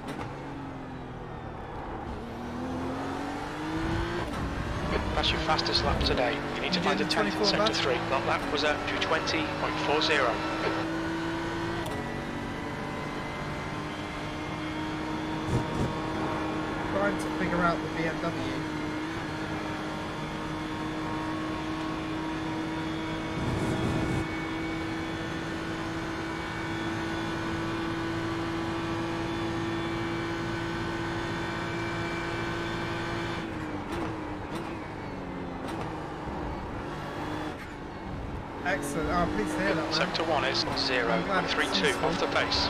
That's your fastest lap today. You need to find a 10th in Sector 3. That lap was at 220.40. Trying to think out the BMW. Excellent. Oh, please hear that, man. Sector 1 is 0.32 off the pace.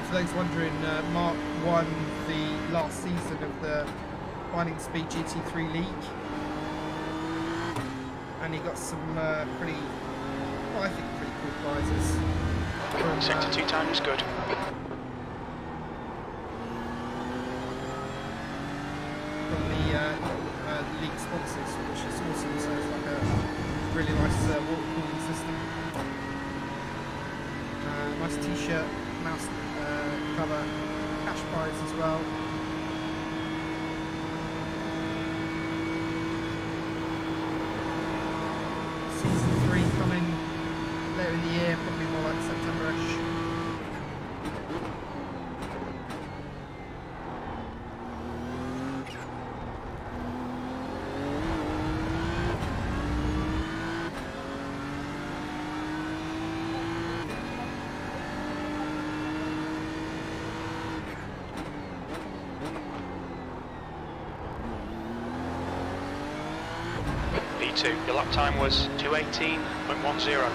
For those wondering, Mark won the last season of the Winding Speed GT3 League, and he got some pretty, well, I think pretty cool prizes. From, Sector 2 time is good. from the league sponsors, which is awesome. So it's like a really nice water cooling system. Nice T-shirt, mouse cover, cash prize as well. Season 3 coming later in the year, probably more like September-ish. P2, your lap time was 2:18.10.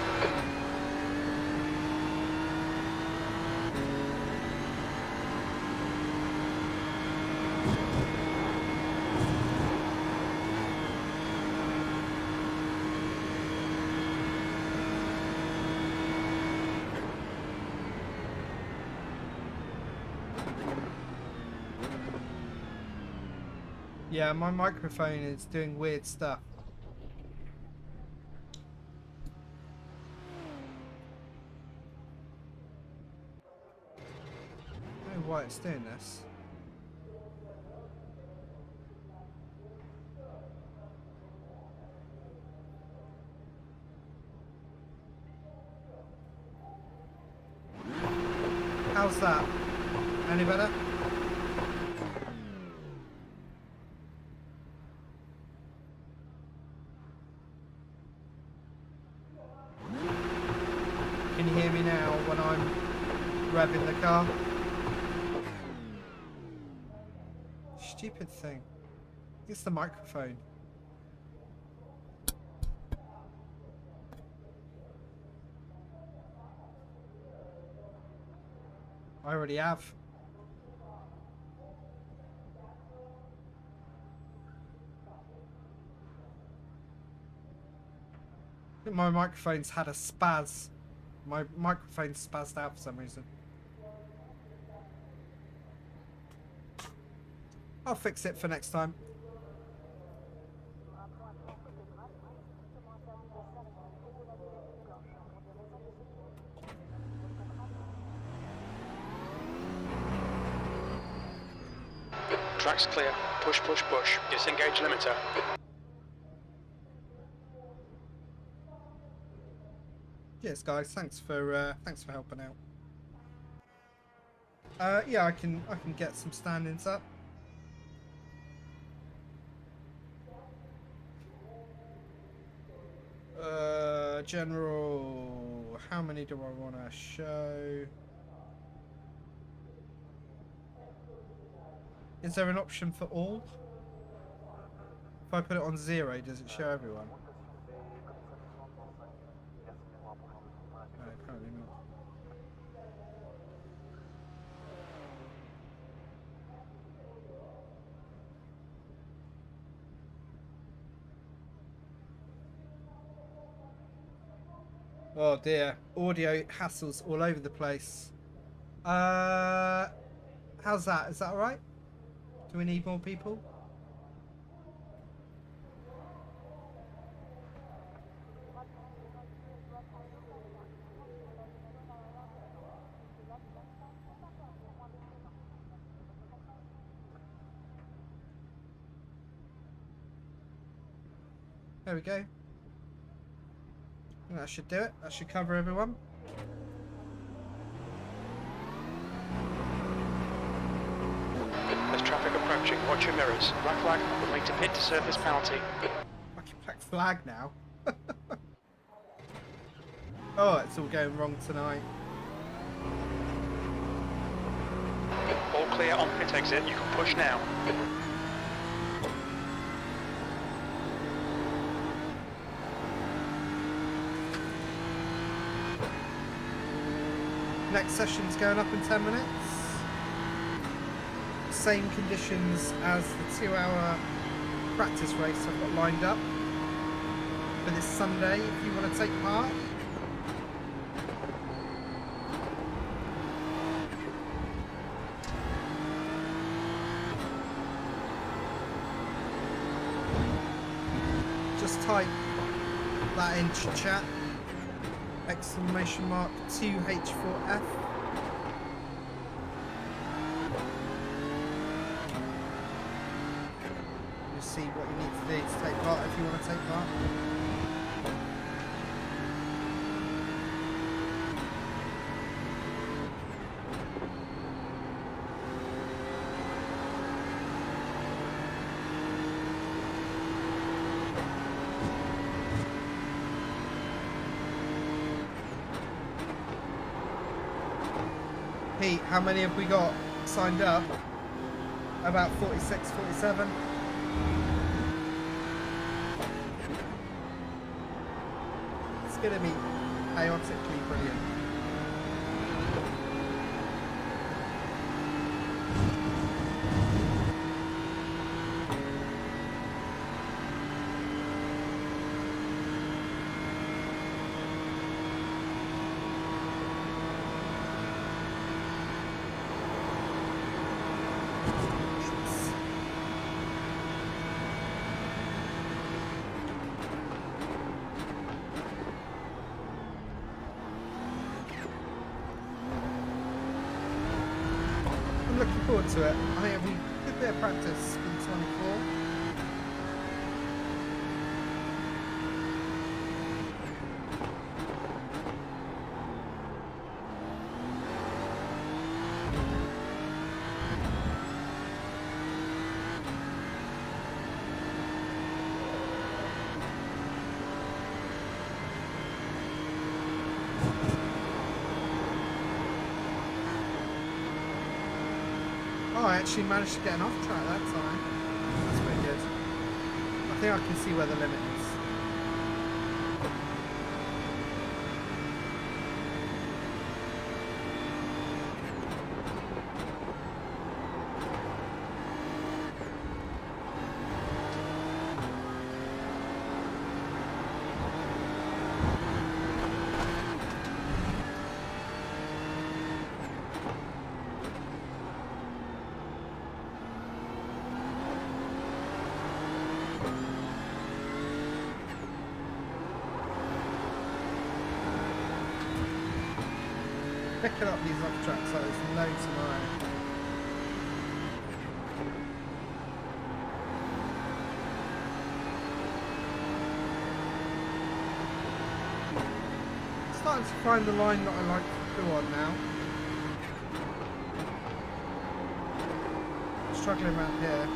Yeah, my microphone is doing weird stuff. I don't know why it's doing this. How's that? Any better? Can you hear me now when I'm revving the car? Stupid thing. It's the microphone. I already have. I think my microphone's had a spaz. My microphone spazzed out for some reason. I'll fix it for next time. Track's clear. Push, push, push. Disengage limiter. Yes, guys. Thanks for helping out. Yeah, I can get some stand-ins up. General. How many do I want to show? Is there an option for all? If I put it on 0, does it show everyone? No, apparently not. Oh dear, audio hassles all over the place. How's that? Is that alright? Do we need more people? There we go. I think that should do it. That should cover everyone. There's traffic approaching. Watch your mirrors. Black flag will need to pit to serve this penalty. Fucking black flag now. Oh, it's all going wrong tonight. All clear on pit exit. You can push now. Next session's going up in 10 minutes. Same conditions as the 2-hour practice race I've got lined up for this Sunday if you want to take part. Just type that into chat. Exclamation mark 2H4F. You'll see what you need to do to take part if you want to take part. Pete, how many have we got signed up? About 46, 47. It's going to be chaotically brilliant. I'm looking forward to it. I think it'll be a good bit of practice for the 24. Oh, I actually managed to get an off track that time. That's pretty good. I think I can see where the limit is. Picking up these off tracks, so there's no tomorrow. Starting to find the line that I like to go on now. Struggling around here.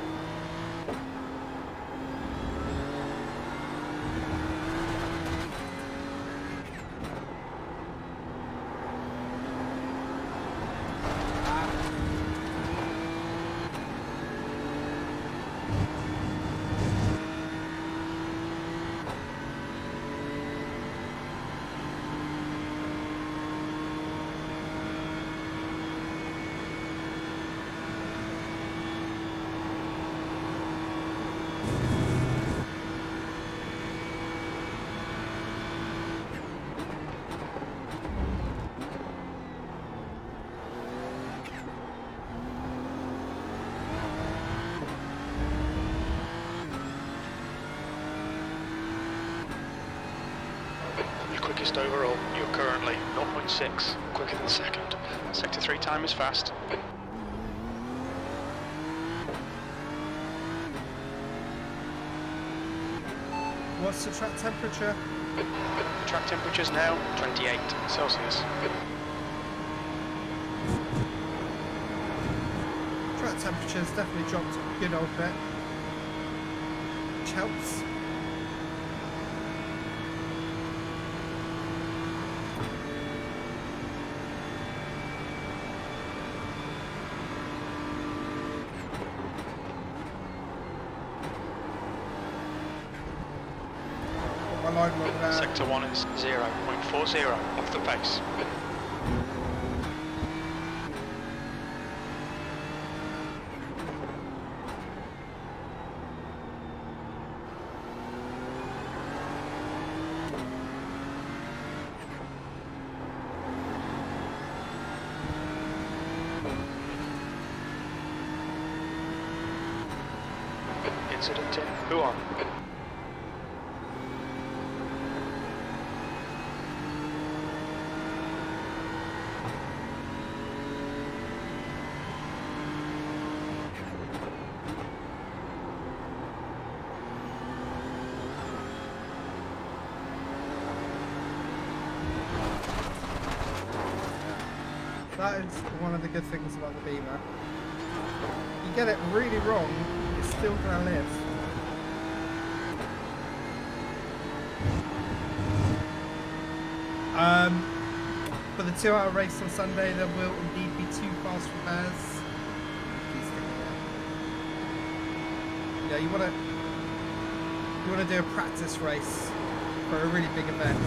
quickest overall. You're currently 0.6 quicker than second. Sector 3 time is fast. What's the track temperature? Track temperature's now 28 Celsius. Track temperature's definitely dropped a good old bit, which helps. Sector 1 is 0.40 off the pace. Incident in Huon. That is one of the good things about the Beamer. You get it really wrong, it's still gonna live. For the 2-hour race on Sunday, there will indeed be 2 fast repairs. Yeah, you wanna do a practice race for a really big event.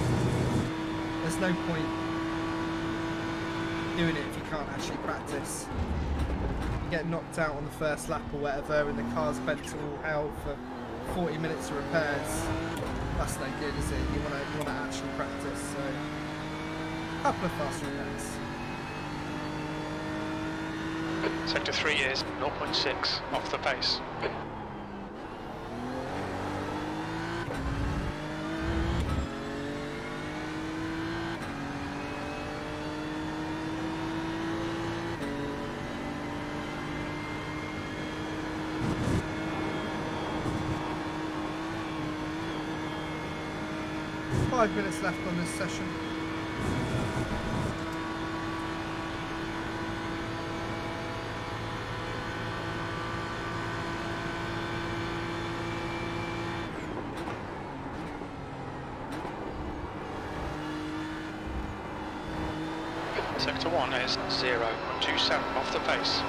There's no point doing it if you can't actually practice. You get knocked out on the first lap or whatever and the car's bent to all hell for 40 minutes of repairs. That's no good, is it? You wanna actually practice, so a couple of fast repairs. Sector 3 is 0.6 off the pace. Five minutes left on this session. Sector 1 is 0.27 off the pace.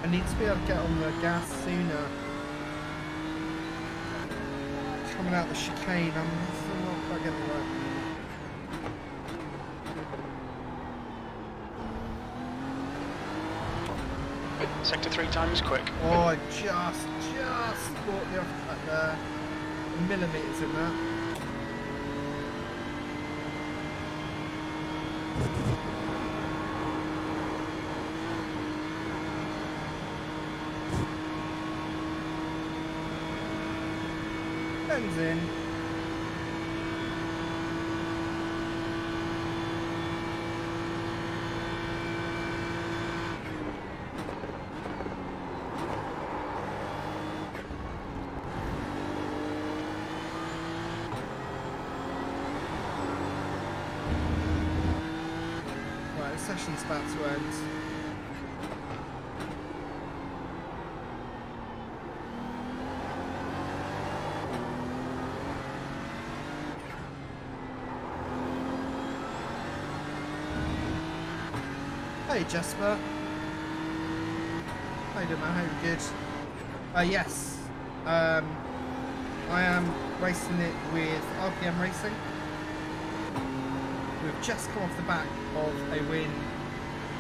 I need to be able to get on the gas sooner. Coming out the chicane, I'm still not quite getting the right. Sector 3 time is quick. Oh, I just caught the off track there. Millimetres in that. Ben's in. Right, the session's about to end. Hey Jasper. How you doing, man? How you good? Yes. I am racing it with RPM Racing. We've just come off the back of a win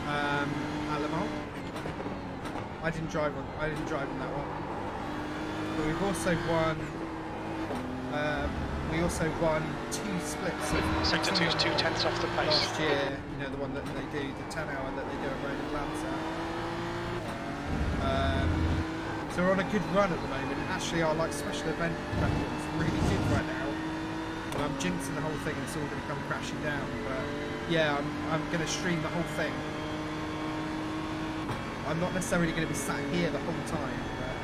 at Le Mans. I didn't drive in that one. But we've also won. We also won 2 splits. Sector 2's 2/10 off the pace. Last year, you know, the one that they do, the 10 hour that they do around Atlanta. So we're on a good run at the moment. Actually, our like special event record is really good right now. And I'm jinxing the whole thing and it's all going to come crashing down. But yeah, I'm going to stream the whole thing. I'm not necessarily going to be sat here the whole time. But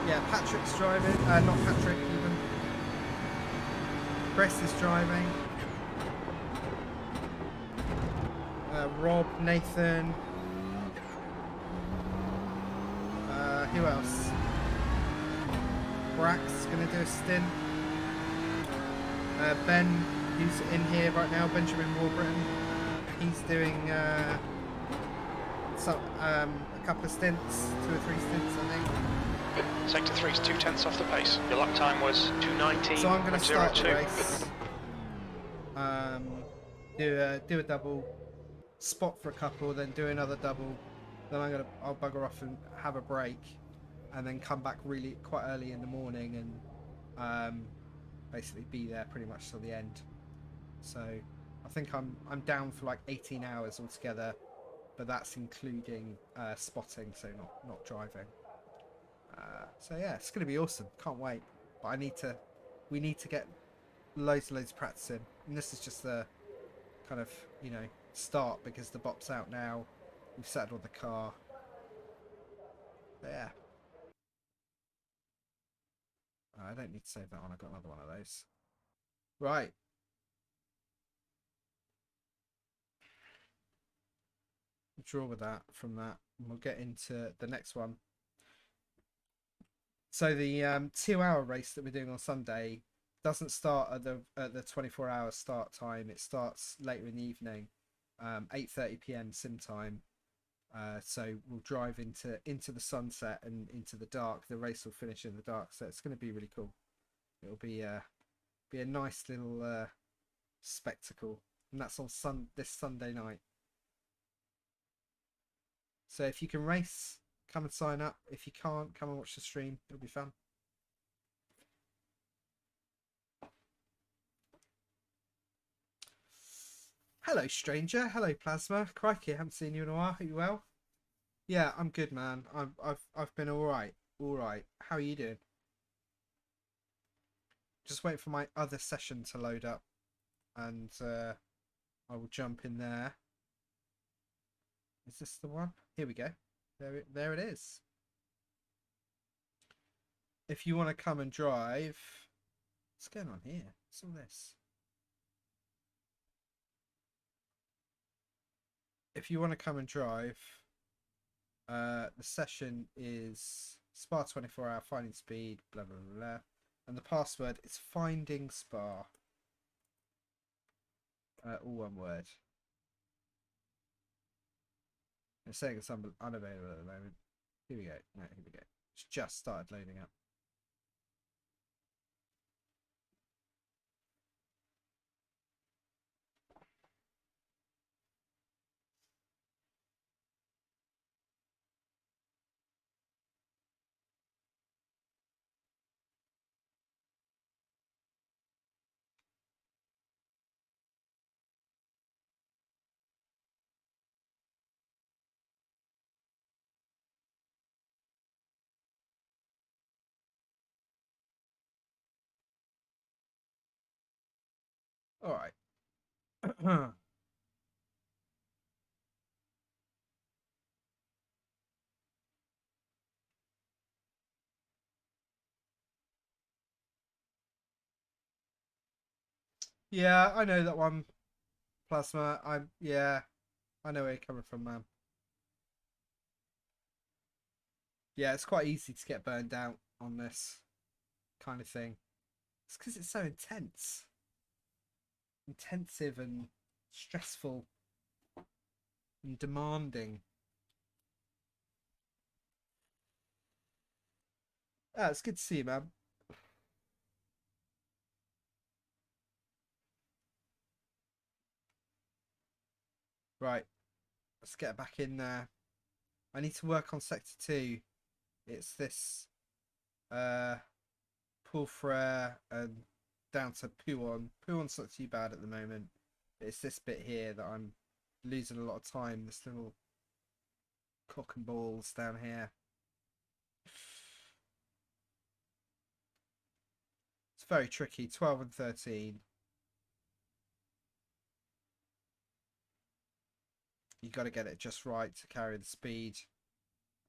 yeah, Patrick's driving. Not Patrick even. Chris is driving. Rob, Nathan. Who else? Brack's gonna do a stint. Ben, who's in here right now, Benjamin Warburton. He's doing a couple of stints, 2 or 3 stints, I think. Sector 3's 2/10 off the pace. Your lap time was 2:19. So I'm going to start the race. Do a double, spot for a couple, then do another double. Then I'll bugger off and have a break, and then come back really quite early in the morning and basically be there pretty much till the end. So I think I'm down for like 18 hours altogether, but that's including spotting, so not driving. So yeah, it's going to be awesome. Can't wait. But we need to get loads of practice in. And this is just the kind of, you know, start because the bop's out now. We've settled the car. But yeah. I don't need to save that one. I've got another one of those. Right. Draw with that from that. And we'll get into the next one. So the 2-hour race that we're doing on Sunday doesn't start at the 24-hour start time. It starts later in the evening, 8:30 p.m. sim time. So we'll drive into the sunset and into the dark. The race will finish in the dark, so it's going to be really cool. It'll be a nice little spectacle, and that's on this Sunday night. So if you can race, come and sign up. If you can't, come and watch the stream. It'll be fun. Hello, stranger. Hello, Plasma. Crikey, I haven't seen you in a while. Are you well? Yeah, I'm good, man. I've been all right. All right. How are you doing? Just waiting for my other session to load up, and I will jump in there. Is this the one? Here we go. There it is. If you want to come and drive, what's going on here? What's all this? If you want to come and drive, the session is Spa 24-hour finding speed, blah blah blah, and the password is finding Spa. All one word. It's saying it's unavailable at the moment. Here we go. No, here we go. It's just started loading up. All right. Yeah, I know that one, Plasma. I know where you're coming from, man. Yeah, it's quite easy to get burned out on this kind of thing. It's because it's so intense. Intensive and stressful and demanding. Ah, it's good to see you, man. Right, let's get back in there. I need to work on sector 2. It's this Poulfrere and down to Pouon. Pouon's not too bad at the moment. It's this bit here that I'm losing a lot of time. This little cock and balls down here. It's very tricky. 12 and 13. You got to get it just right to carry the speed.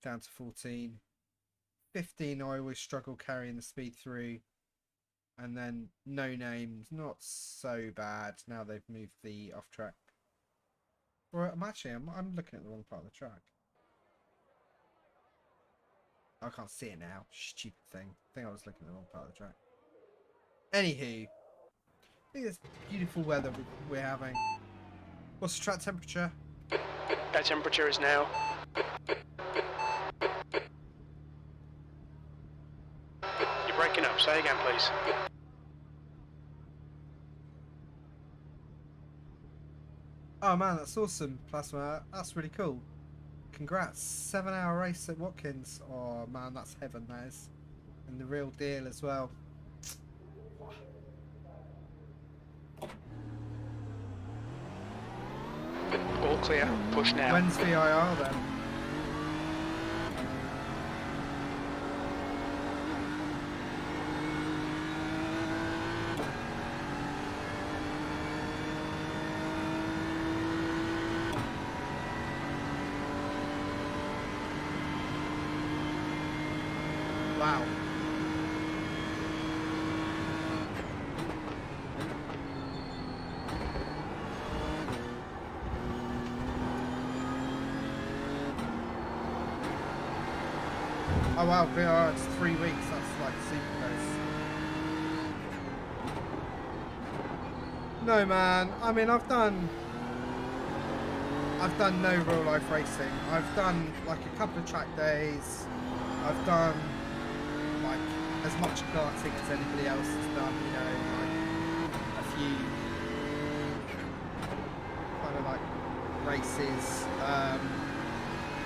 Down to 14. 15, I always struggle carrying the speed through. And then No Name's not so bad. Now they've moved the off track. Or I'm looking at the wrong part of the track. I can't see it now. Stupid thing. I think I was looking at the wrong part of the track. Anywho, I think it's beautiful weather we're having. What's the track temperature? Air temperature is now. You're breaking up. Say again, please. Oh man, that's awesome, Plasma. That's really cool. Congrats. 7-hour race at Watkins. Oh man, that's heaven, that is. And the real deal as well. All clear. Push now. When's VIR then? Wow. Oh wow, VR, it's 3 weeks, that's like super close. No man, I mean I've done no real life racing. I've done like a couple of track days. I've done like as much karting as anybody else has done, you know, like a few kind of like races,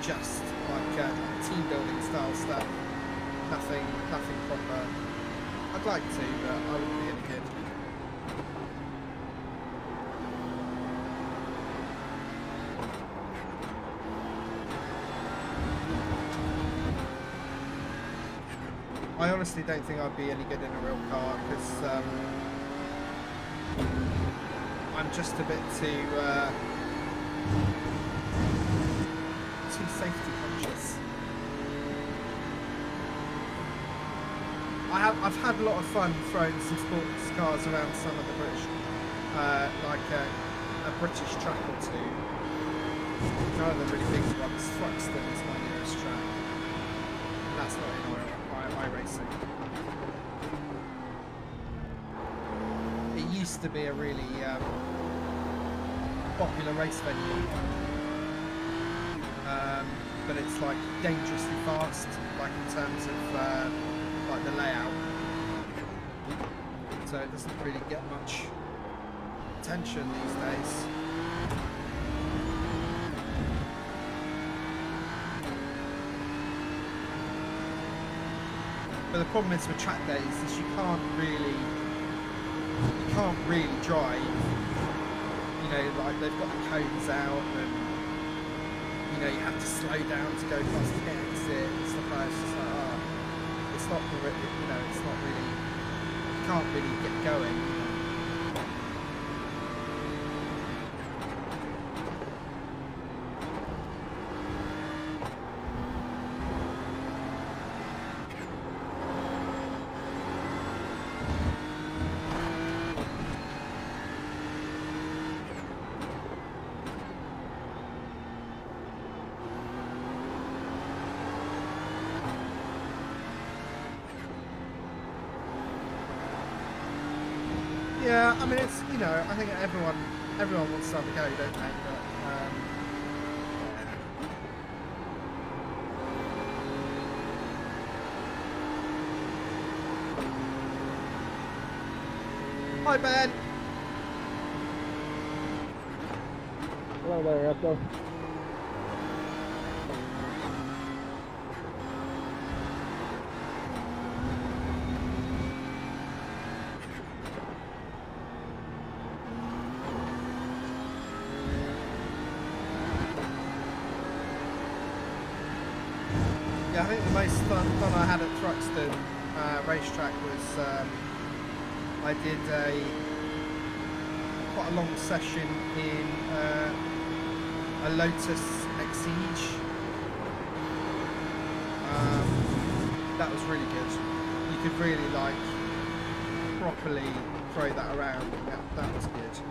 just like team building style stuff. Nothing proper. I'd like to, but I wouldn't be any good. I honestly don't think I'd be any good in a real car because I'm just a bit too safety conscious. I've had a lot of fun throwing some sports cars around some of the British, like a British track or two. None of the really big ones. Thruxton is my nearest track. That's not in iRacing. It used to be a really popular race venue, but it's like dangerously fast, like in terms of like the layout. So it doesn't really get much attention these days. But the problem is with track days is you can't really drive. You know, like they've got the cones out, and you know you have to slow down to go past the exit and stuff like that. It's just like, it's not really, you know, it's not really, you can't really get going. Yeah, I mean, it's, you know, I think everyone wants to have a go, don't they? But, Hi, Ben. Hello there, Russell. Yeah, I think the most fun I had at Thruxton racetrack was I did quite a long session in a Lotus Exige. That was really good. You could really like properly throw that around. That was good.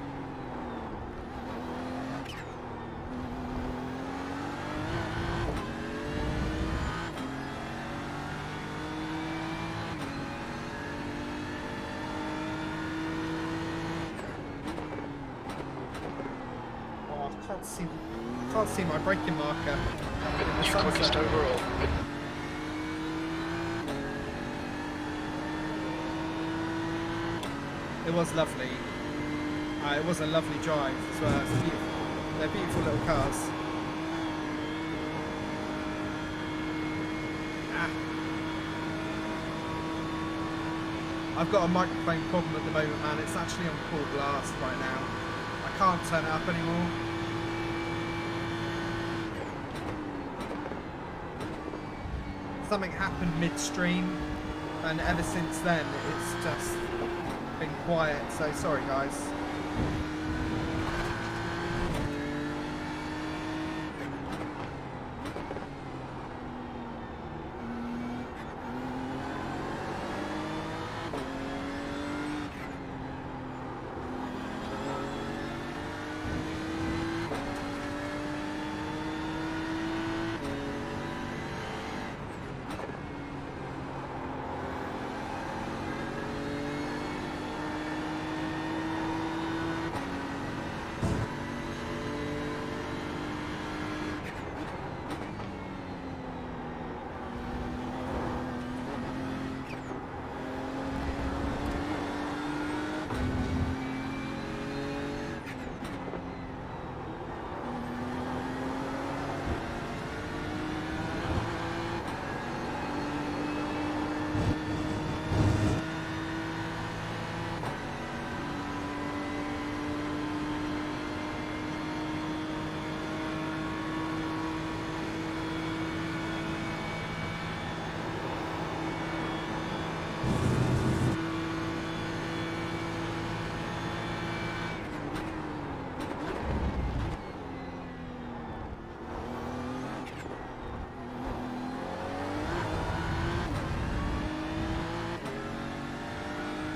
Can't see my braking marker. You've quickest overall. It was lovely. It was a lovely drive as well. It's beautiful. They're beautiful little cars. I've got a microphone problem at the moment, man. It's actually on full blast right now. I can't turn it up anymore. Something happened midstream, and ever since then it's just been quiet, so sorry guys.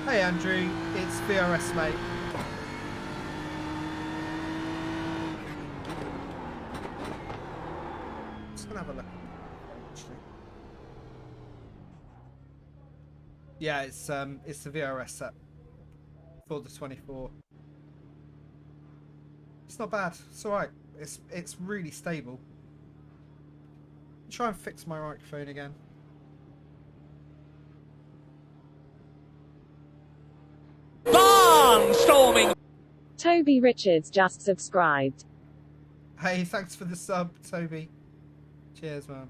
Hey Andrew, it's VRS mate. Just gonna have a look. Actually. Yeah, it's the VRS set for the 24. It's not bad. It's all right. It's really stable. Try and fix my microphone again. Barnstorming! Toby Richards just subscribed. Hey, thanks for the sub, Toby. Cheers, man.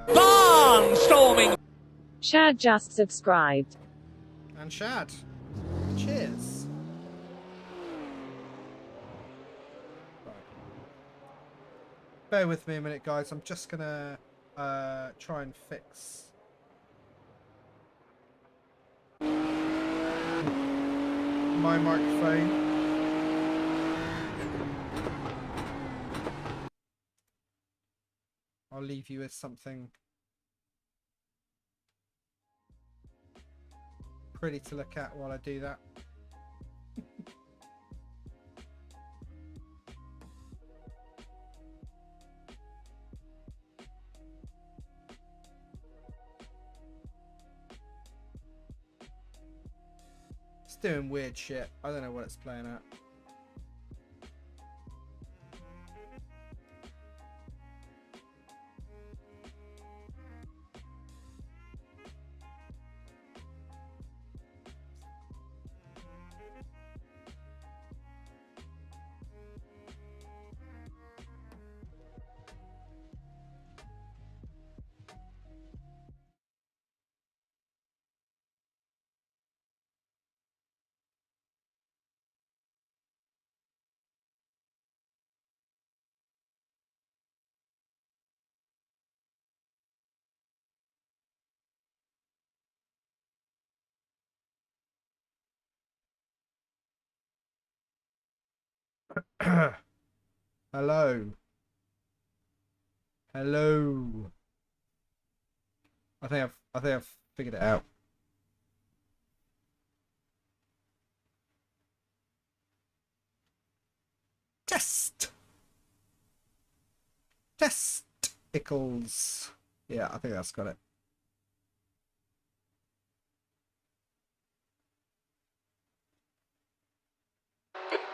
Barnstorming! Shad just subscribed. And Shad. Cheers. Right. Bear with me a minute, guys. I'm just gonna try and fix my microphone. I'll leave you with something pretty to look at while I do that. doing weird shit. I don't know what it's playing at. Hello. Hello. I think I've figured it out. Test. Testicles. Yeah, I think that's got it.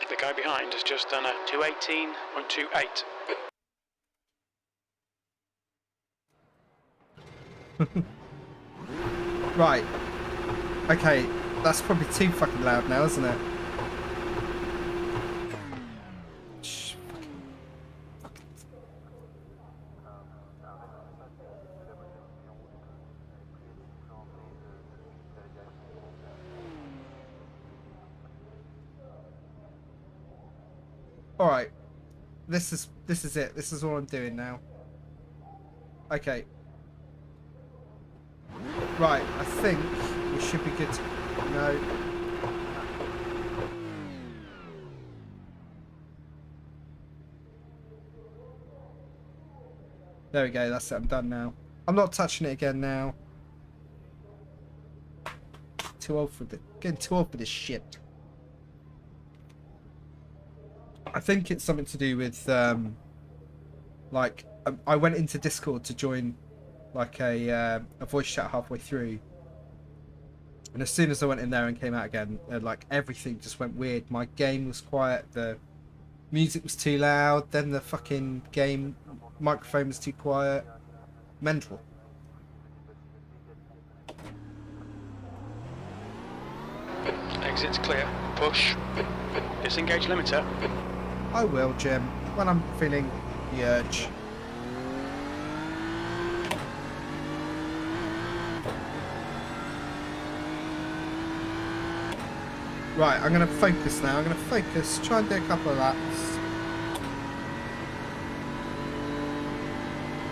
The guy behind has just done a 218.28. Right. Okay, that's probably too fucking loud now, isn't it? Shh, fucking. All right. This is it. This is all I'm doing now. Okay. Right, I think we should be good to... No. There we go, that's it, I'm done now. I'm not touching it again now. Too old for this. Getting too old for this shit. I think it's something to do with, like, I went into Discord to join like a voice chat halfway through, and as soon as I went in there and came out again, like everything just went weird. My game was quiet, the music was too loud, then the fucking game microphone was too quiet. Mental. Exit's clear. Push. Disengage limiter. I will, Jim, when I'm feeling the urge. Right, I'm going to focus now. I'm going to focus, try and do a couple of laps.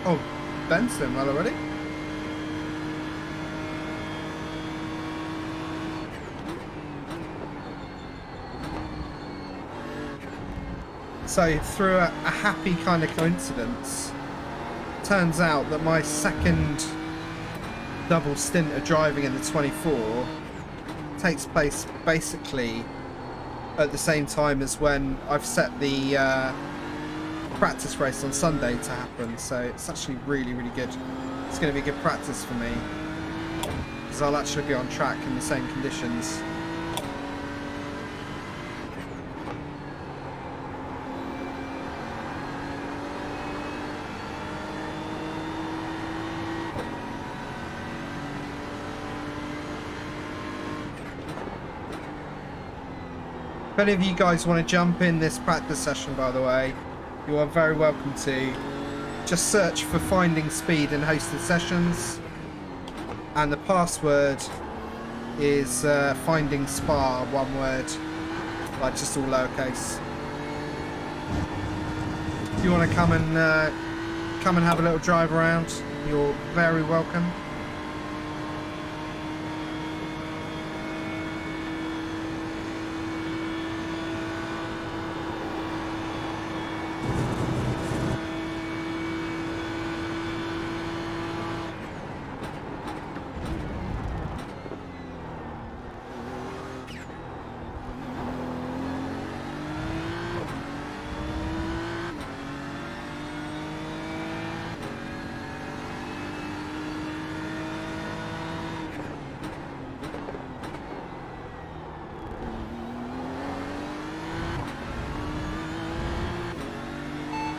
Oh, Ben's doing well already. So, through a happy kind of coincidence, turns out that my second double stint of driving in the 24 takes place basically at the same time as when I've set the practice race on Sunday to happen, so it's actually really, really good. It's going to be good practice for me because I'll actually be on track in the same conditions. If any of you guys want to jump in this practice session, by the way, you are very welcome to. Just search for Finding Speed in hosted sessions, and the password is Finding Spa, one word, like just all lowercase. If you want to come and have a little drive around, you're very welcome.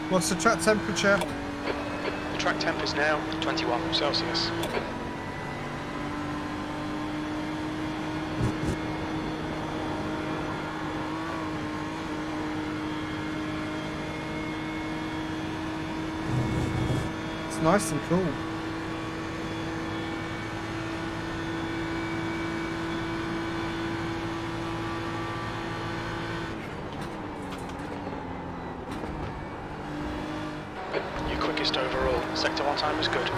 What's the track temperature? The track temp is now 21 Celsius. It's nice and cool. Your quickest overall. Sector 1 time is good.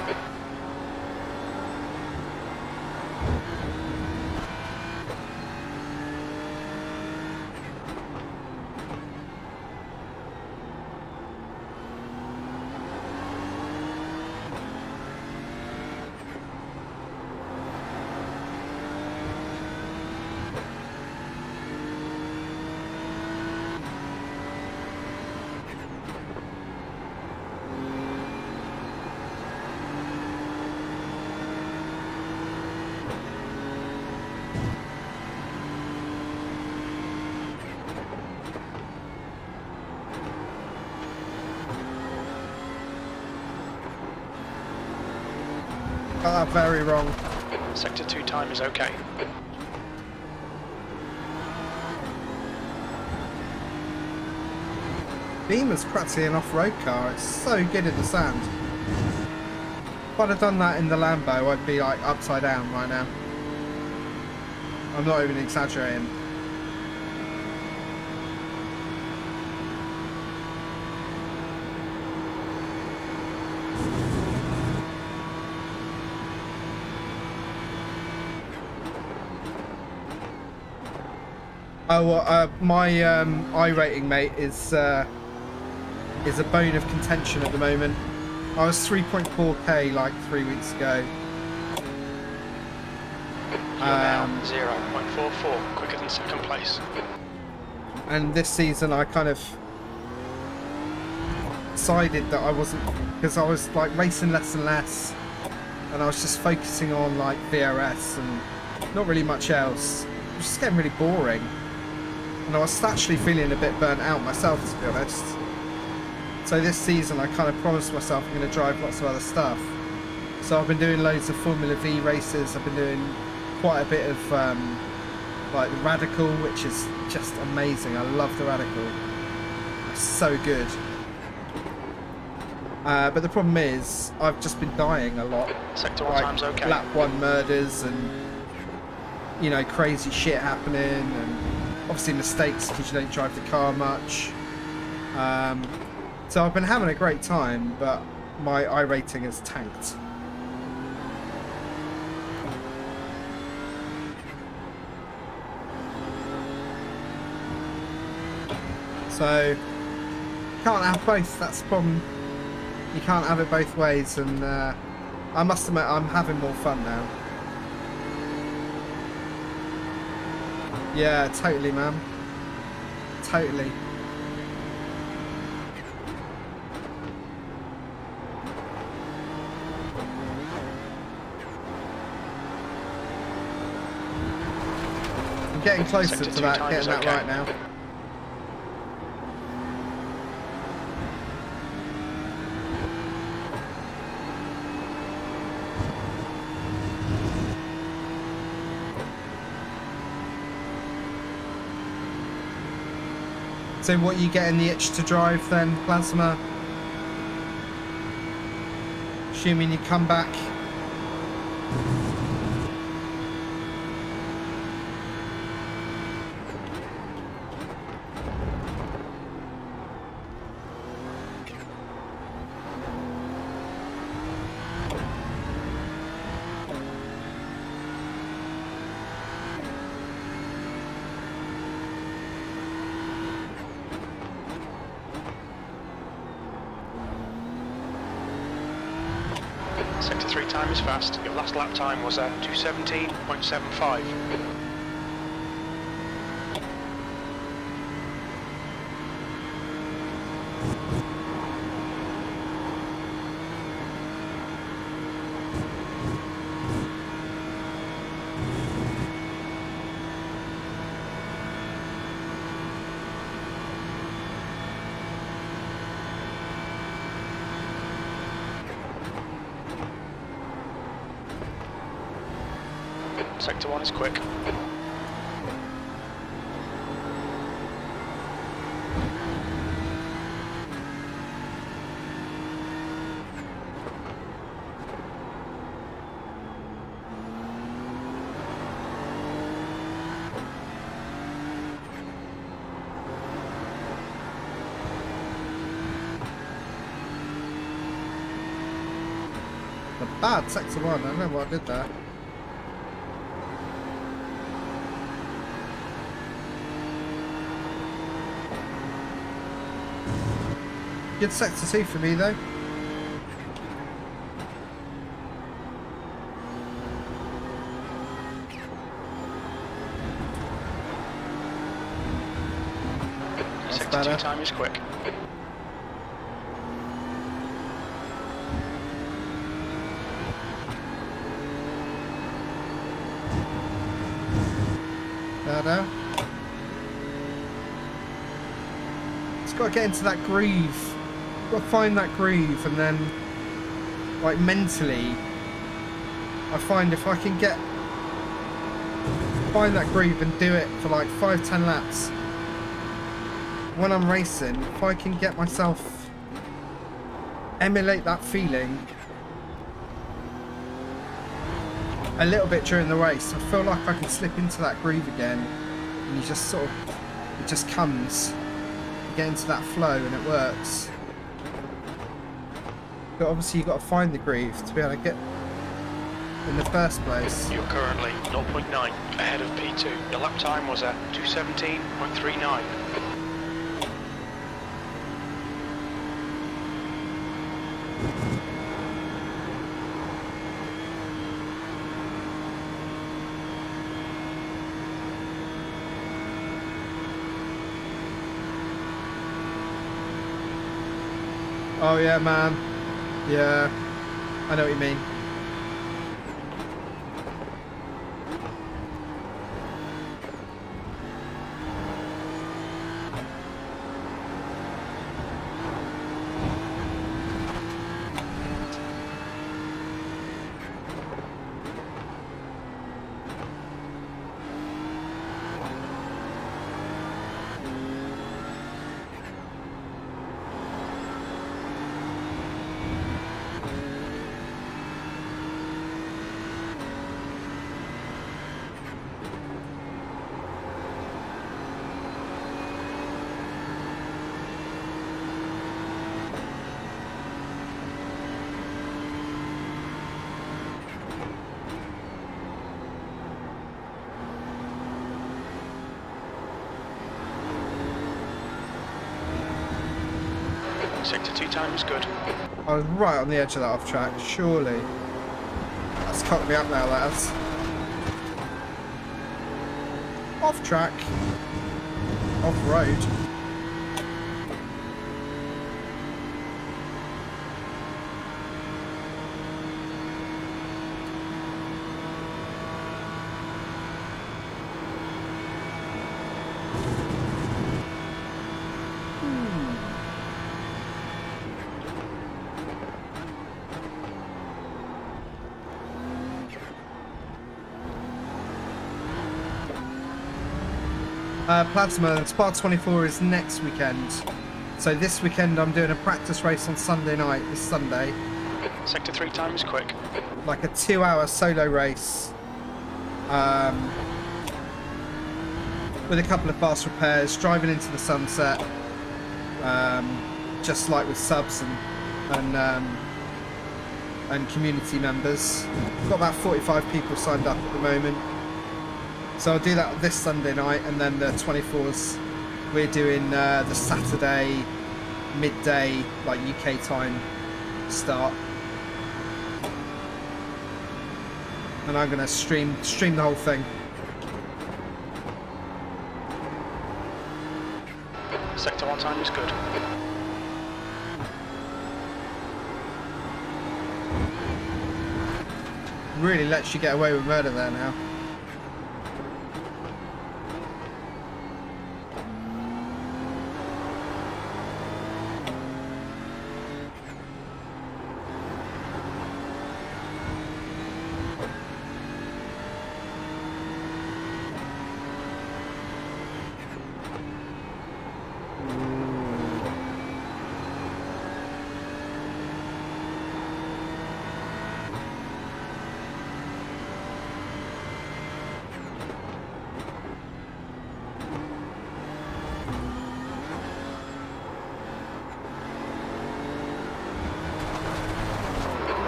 Got that very wrong. Sector 2 time is okay. Beamer's practically an off-road car. It's so good in the sand. If I'd have done that in the Lambo, I'd be like upside down right now. I'm not even exaggerating. Oh, my iRacing mate is a bone of contention at the moment. I was 3.4k like 3 weeks ago. You're now 0.44, quicker than second place. And this season I kind of decided that I wasn't, because I was like racing less and less, and I was just focusing on like VRS and not really much else. It was just getting really boring. And I was actually feeling a bit burnt out myself, to be honest. So this season I kind of promised myself I'm going to drive lots of other stuff. So I've been doing loads of Formula V races. I've been doing quite a bit of like the Radical, which is just amazing. I love the Radical. It's so good. But the problem is I've just been dying a lot. Sector 1 like time's okay. lap 1 murders and, you know, crazy shit happening, and obviously mistakes because you don't drive the car much. So I've been having a great time, but my iRating has tanked. So can't have both. That's the problem. You can't have it both ways, and I must admit I'm having more fun now. Yeah, totally, man. Totally. I'm getting closer Sector to 2 that, time getting is that okay. right now. So what, you getting the itch to drive then, Plasma? Assuming you come back. Sector 3 time is fast. Your last lap time was 2:17.75. Sector 1 is quick. The bad sector 1, I don't know what I did there. Good sector 2 for me though. Sector better. 2 time is quick. Better. Just got to get into that groove. Got to find that groove, and then, like, mentally, I find if I can find that groove and do it for like 5-10 laps when I'm racing, if I can get myself emulate that feeling a little bit during the race, I feel like I can slip into that groove again, and you just sort of, it just comes, you get into that flow and it works. But obviously you've got to find the groove to be able to get in the first place. You're currently 0.9 ahead of P2. Your lap time was at 2:17.39. Oh yeah, man. Yeah, I know what you mean. Sector 2 time is good. I was right on the edge of that off track, surely. That's cocked me up now, lads. Off track. Off road. Plasma, Spa 24 is next weekend. So this weekend I'm doing a practice race on Sunday night, this Sunday. Sector 3 time is quick. Like a 2-hour solo race. With a couple of fast repairs, driving into the sunset. Just like with subs and community members. We've got about 45 people signed up at the moment. So I'll do that this Sunday night, and then the 24s we're doing the Saturday midday, like UK time start. And I'm gonna stream the whole thing. Sector 1 time is good. Really lets you get away with murder there now.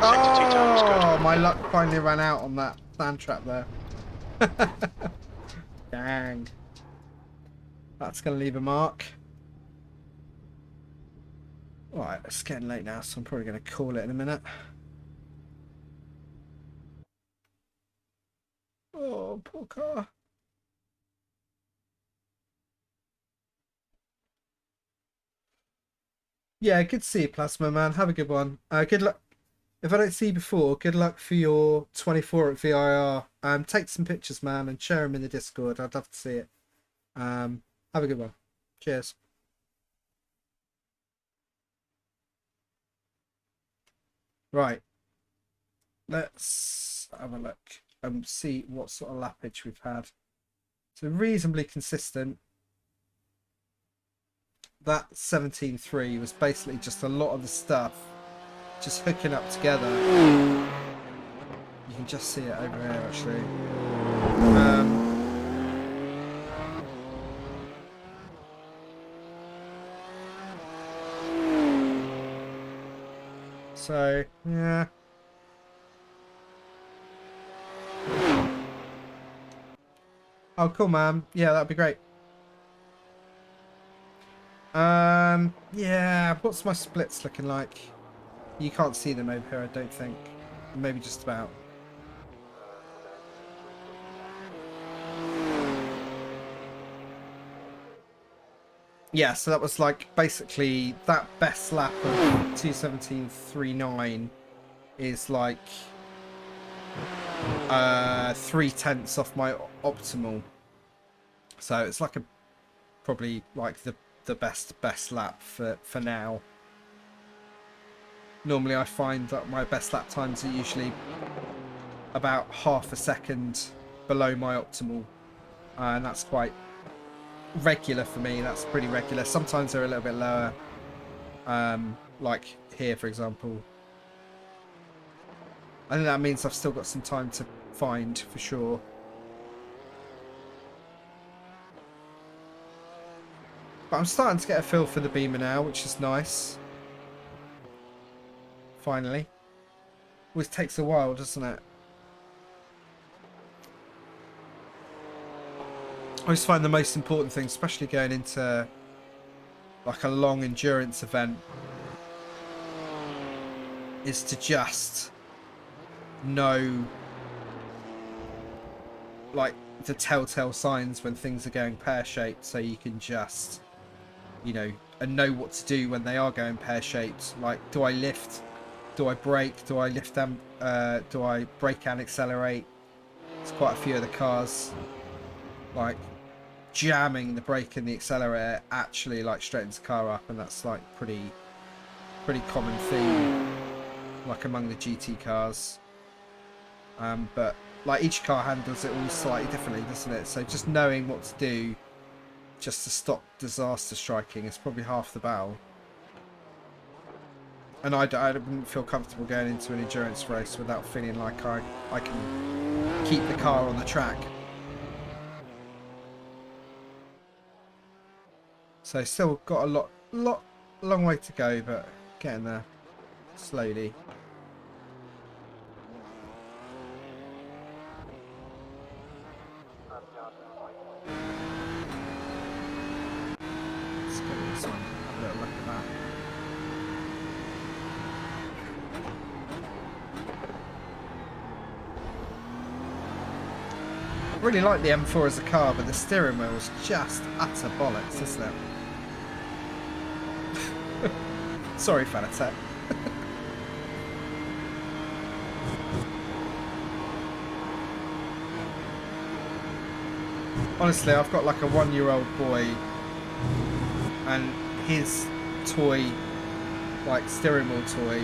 Sector 2 time was good. Oh, my luck finally ran out on that sand trap there. Dang. That's going to leave a mark. Alright, it's getting late now, so I'm probably going to call it in a minute. Oh, poor car. Yeah, good to see you, Plasma Man. Have a good one. Good luck. If I don't see you before, good luck for your 24 at VIR. Take some pictures, man, and share them in the Discord. I'd love to see it. Have a good one. Cheers. Right. Let's have a look and see what sort of lappage we've had. So reasonably consistent. That 17.3 was basically just a lot of the stuff just hooking up together. You can just see it over here actually. So yeah. Oh cool, man. Yeah, that'd be great. Yeah, what's my splits looking like? You can't see them over here, I don't think. Maybe just about. Yeah, so that was like basically that best lap of 2:17.39 is like 3/10 off my optimal. So it's like a probably like the best lap for now. Normally I find that my best lap times are usually about half a second below my optimal, and that's quite regular for me. That's pretty regular. Sometimes they're a little bit lower, like here for example. I think that means I've still got some time to find for sure. But I'm starting to get a feel for the Beamer now, which is nice. Finally. Always takes a while, doesn't it? I always find the most important thing, especially going into like a long endurance event, is to just know like the telltale signs when things are going pear-shaped, so you can just, you know, and know what to do when they are going pear-shaped. Like, do I lift? Do I brake? Do I lift them? Do I brake and accelerate? There's quite a few of the cars like jamming the brake and the accelerator actually like straightens the car up, and that's like pretty common theme like among the GT cars. But like each car handles it all slightly differently, doesn't it? So just knowing what to do just to stop disaster striking is probably half the battle. And I wouldn't feel comfortable going into an endurance race without feeling like I can keep the car on the track. So still got a long way to go, but getting there slowly. Let's go with this one. Have a little look at that. I really like the M4 as a car, but the steering wheel is just utter bollocks, isn't it? Sorry, Fanatec. Honestly, I've got like a 1-year-old boy, and his toy, like steering wheel toy,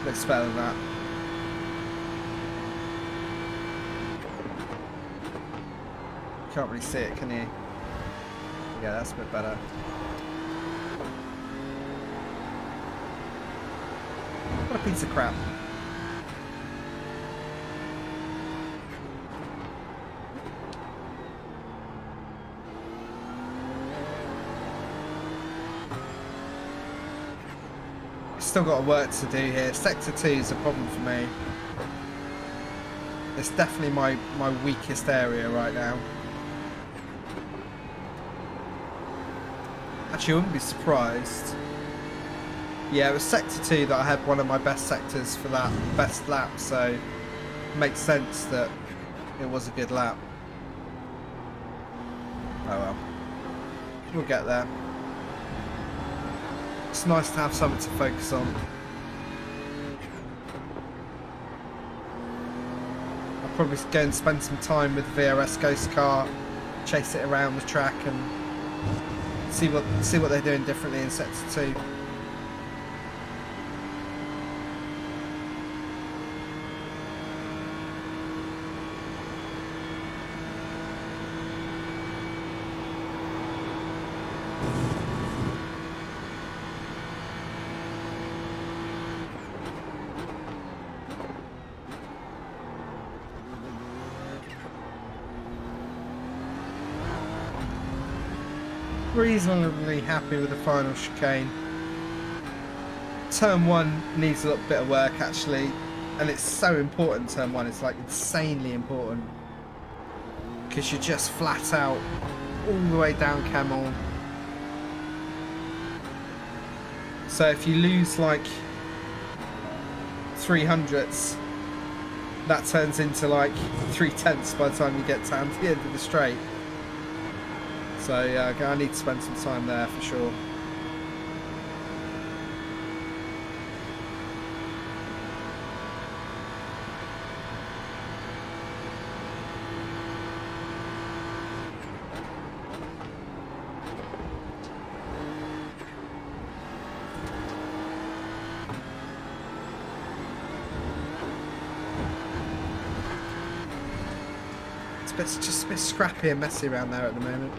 looks better than that. Can't really see it, can you? Yeah, that's a bit better. What a piece of crap. still got work to do here. Sector 2 is a problem for me. It's definitely my weakest area right now. Actually, I wouldn't be surprised. Yeah, it was Sector 2 that I had one of my best sectors for that best lap, so it makes sense that it was a good lap. Oh well. We'll get there. It's nice to have something to focus on. I'll probably go and spend some time with the VRS Ghost car, chase it around the track and see what they're doing differently in Sector 2. Reasonably happy with the final chicane. Turn 1 needs a little bit of work actually, and it's so important. Turn 1, it's like insanely important because you're just flat out all the way down Camel. So if you lose like 300ths, that turns into like 3/10 by the time you get down to the end of the straight. So yeah, I need to spend some time there for sure. It's just a bit scrappy and messy around there at the moment.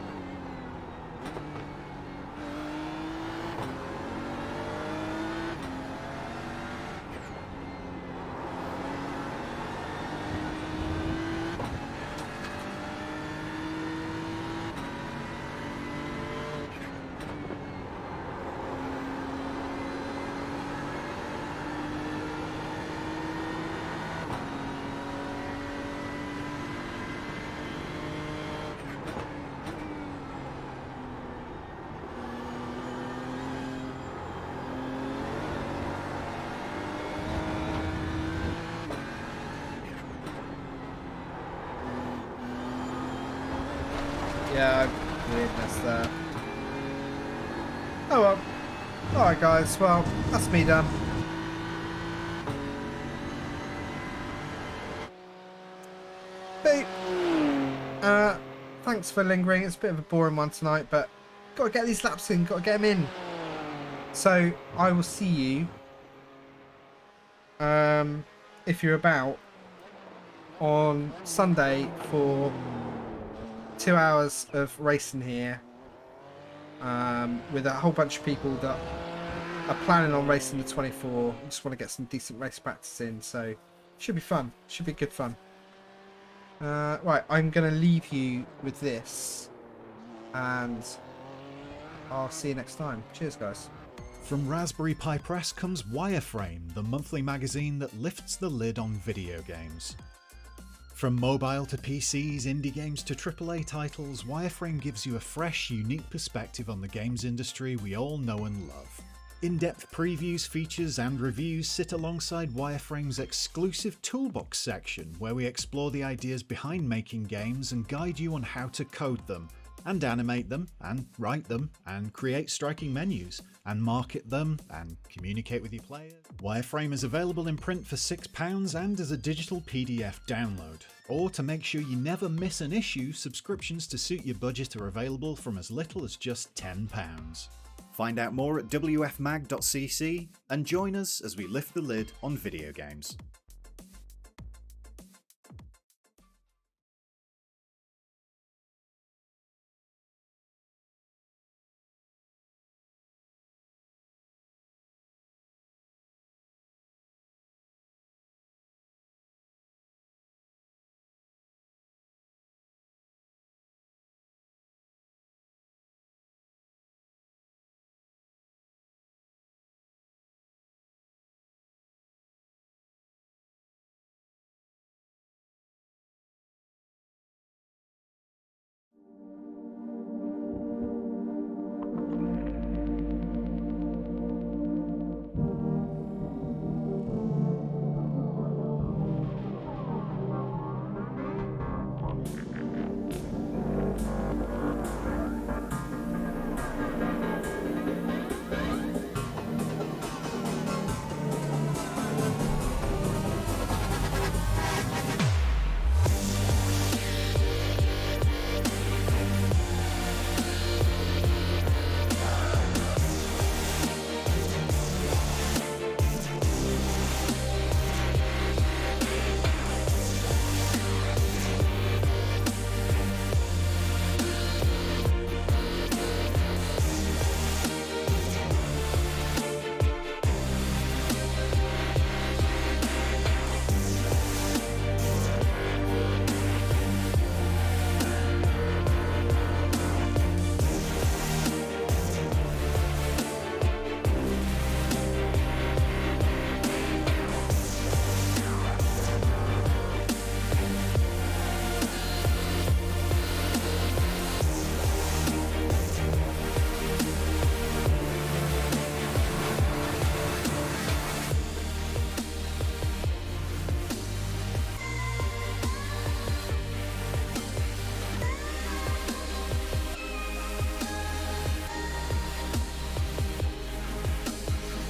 Yeah, weirdness there. Oh well. Alright guys, well, that's me done. Beep. Thanks for lingering. It's a bit of a boring one tonight, but gotta get these laps in, gotta get them in. So I will see you if you're about on Sunday for 2 hours of racing here with a whole bunch of people that are planning on racing the 24. Just want to get some decent race practice in, so should be fun, should be good fun. Right, I'm gonna leave you with this and I'll see you next time. Cheers guys. From Raspberry Pi Press comes Wireframe, the monthly magazine that lifts the lid on video games. From mobile to PCs, indie games to AAA titles, Wireframe gives you a fresh, unique perspective on the games industry we all know and love. In-depth previews, features and reviews sit alongside Wireframe's exclusive Toolbox section, where we explore the ideas behind making games and guide you on how to code them, and animate them, and write them, and create striking menus, and market them, and communicate with your players. Wireframe is available in print for £6 and as a digital PDF download. Or to make sure you never miss an issue, subscriptions to suit your budget are available from as little as just £10. Find out more at wfmag.cc and join us as we lift the lid on video games.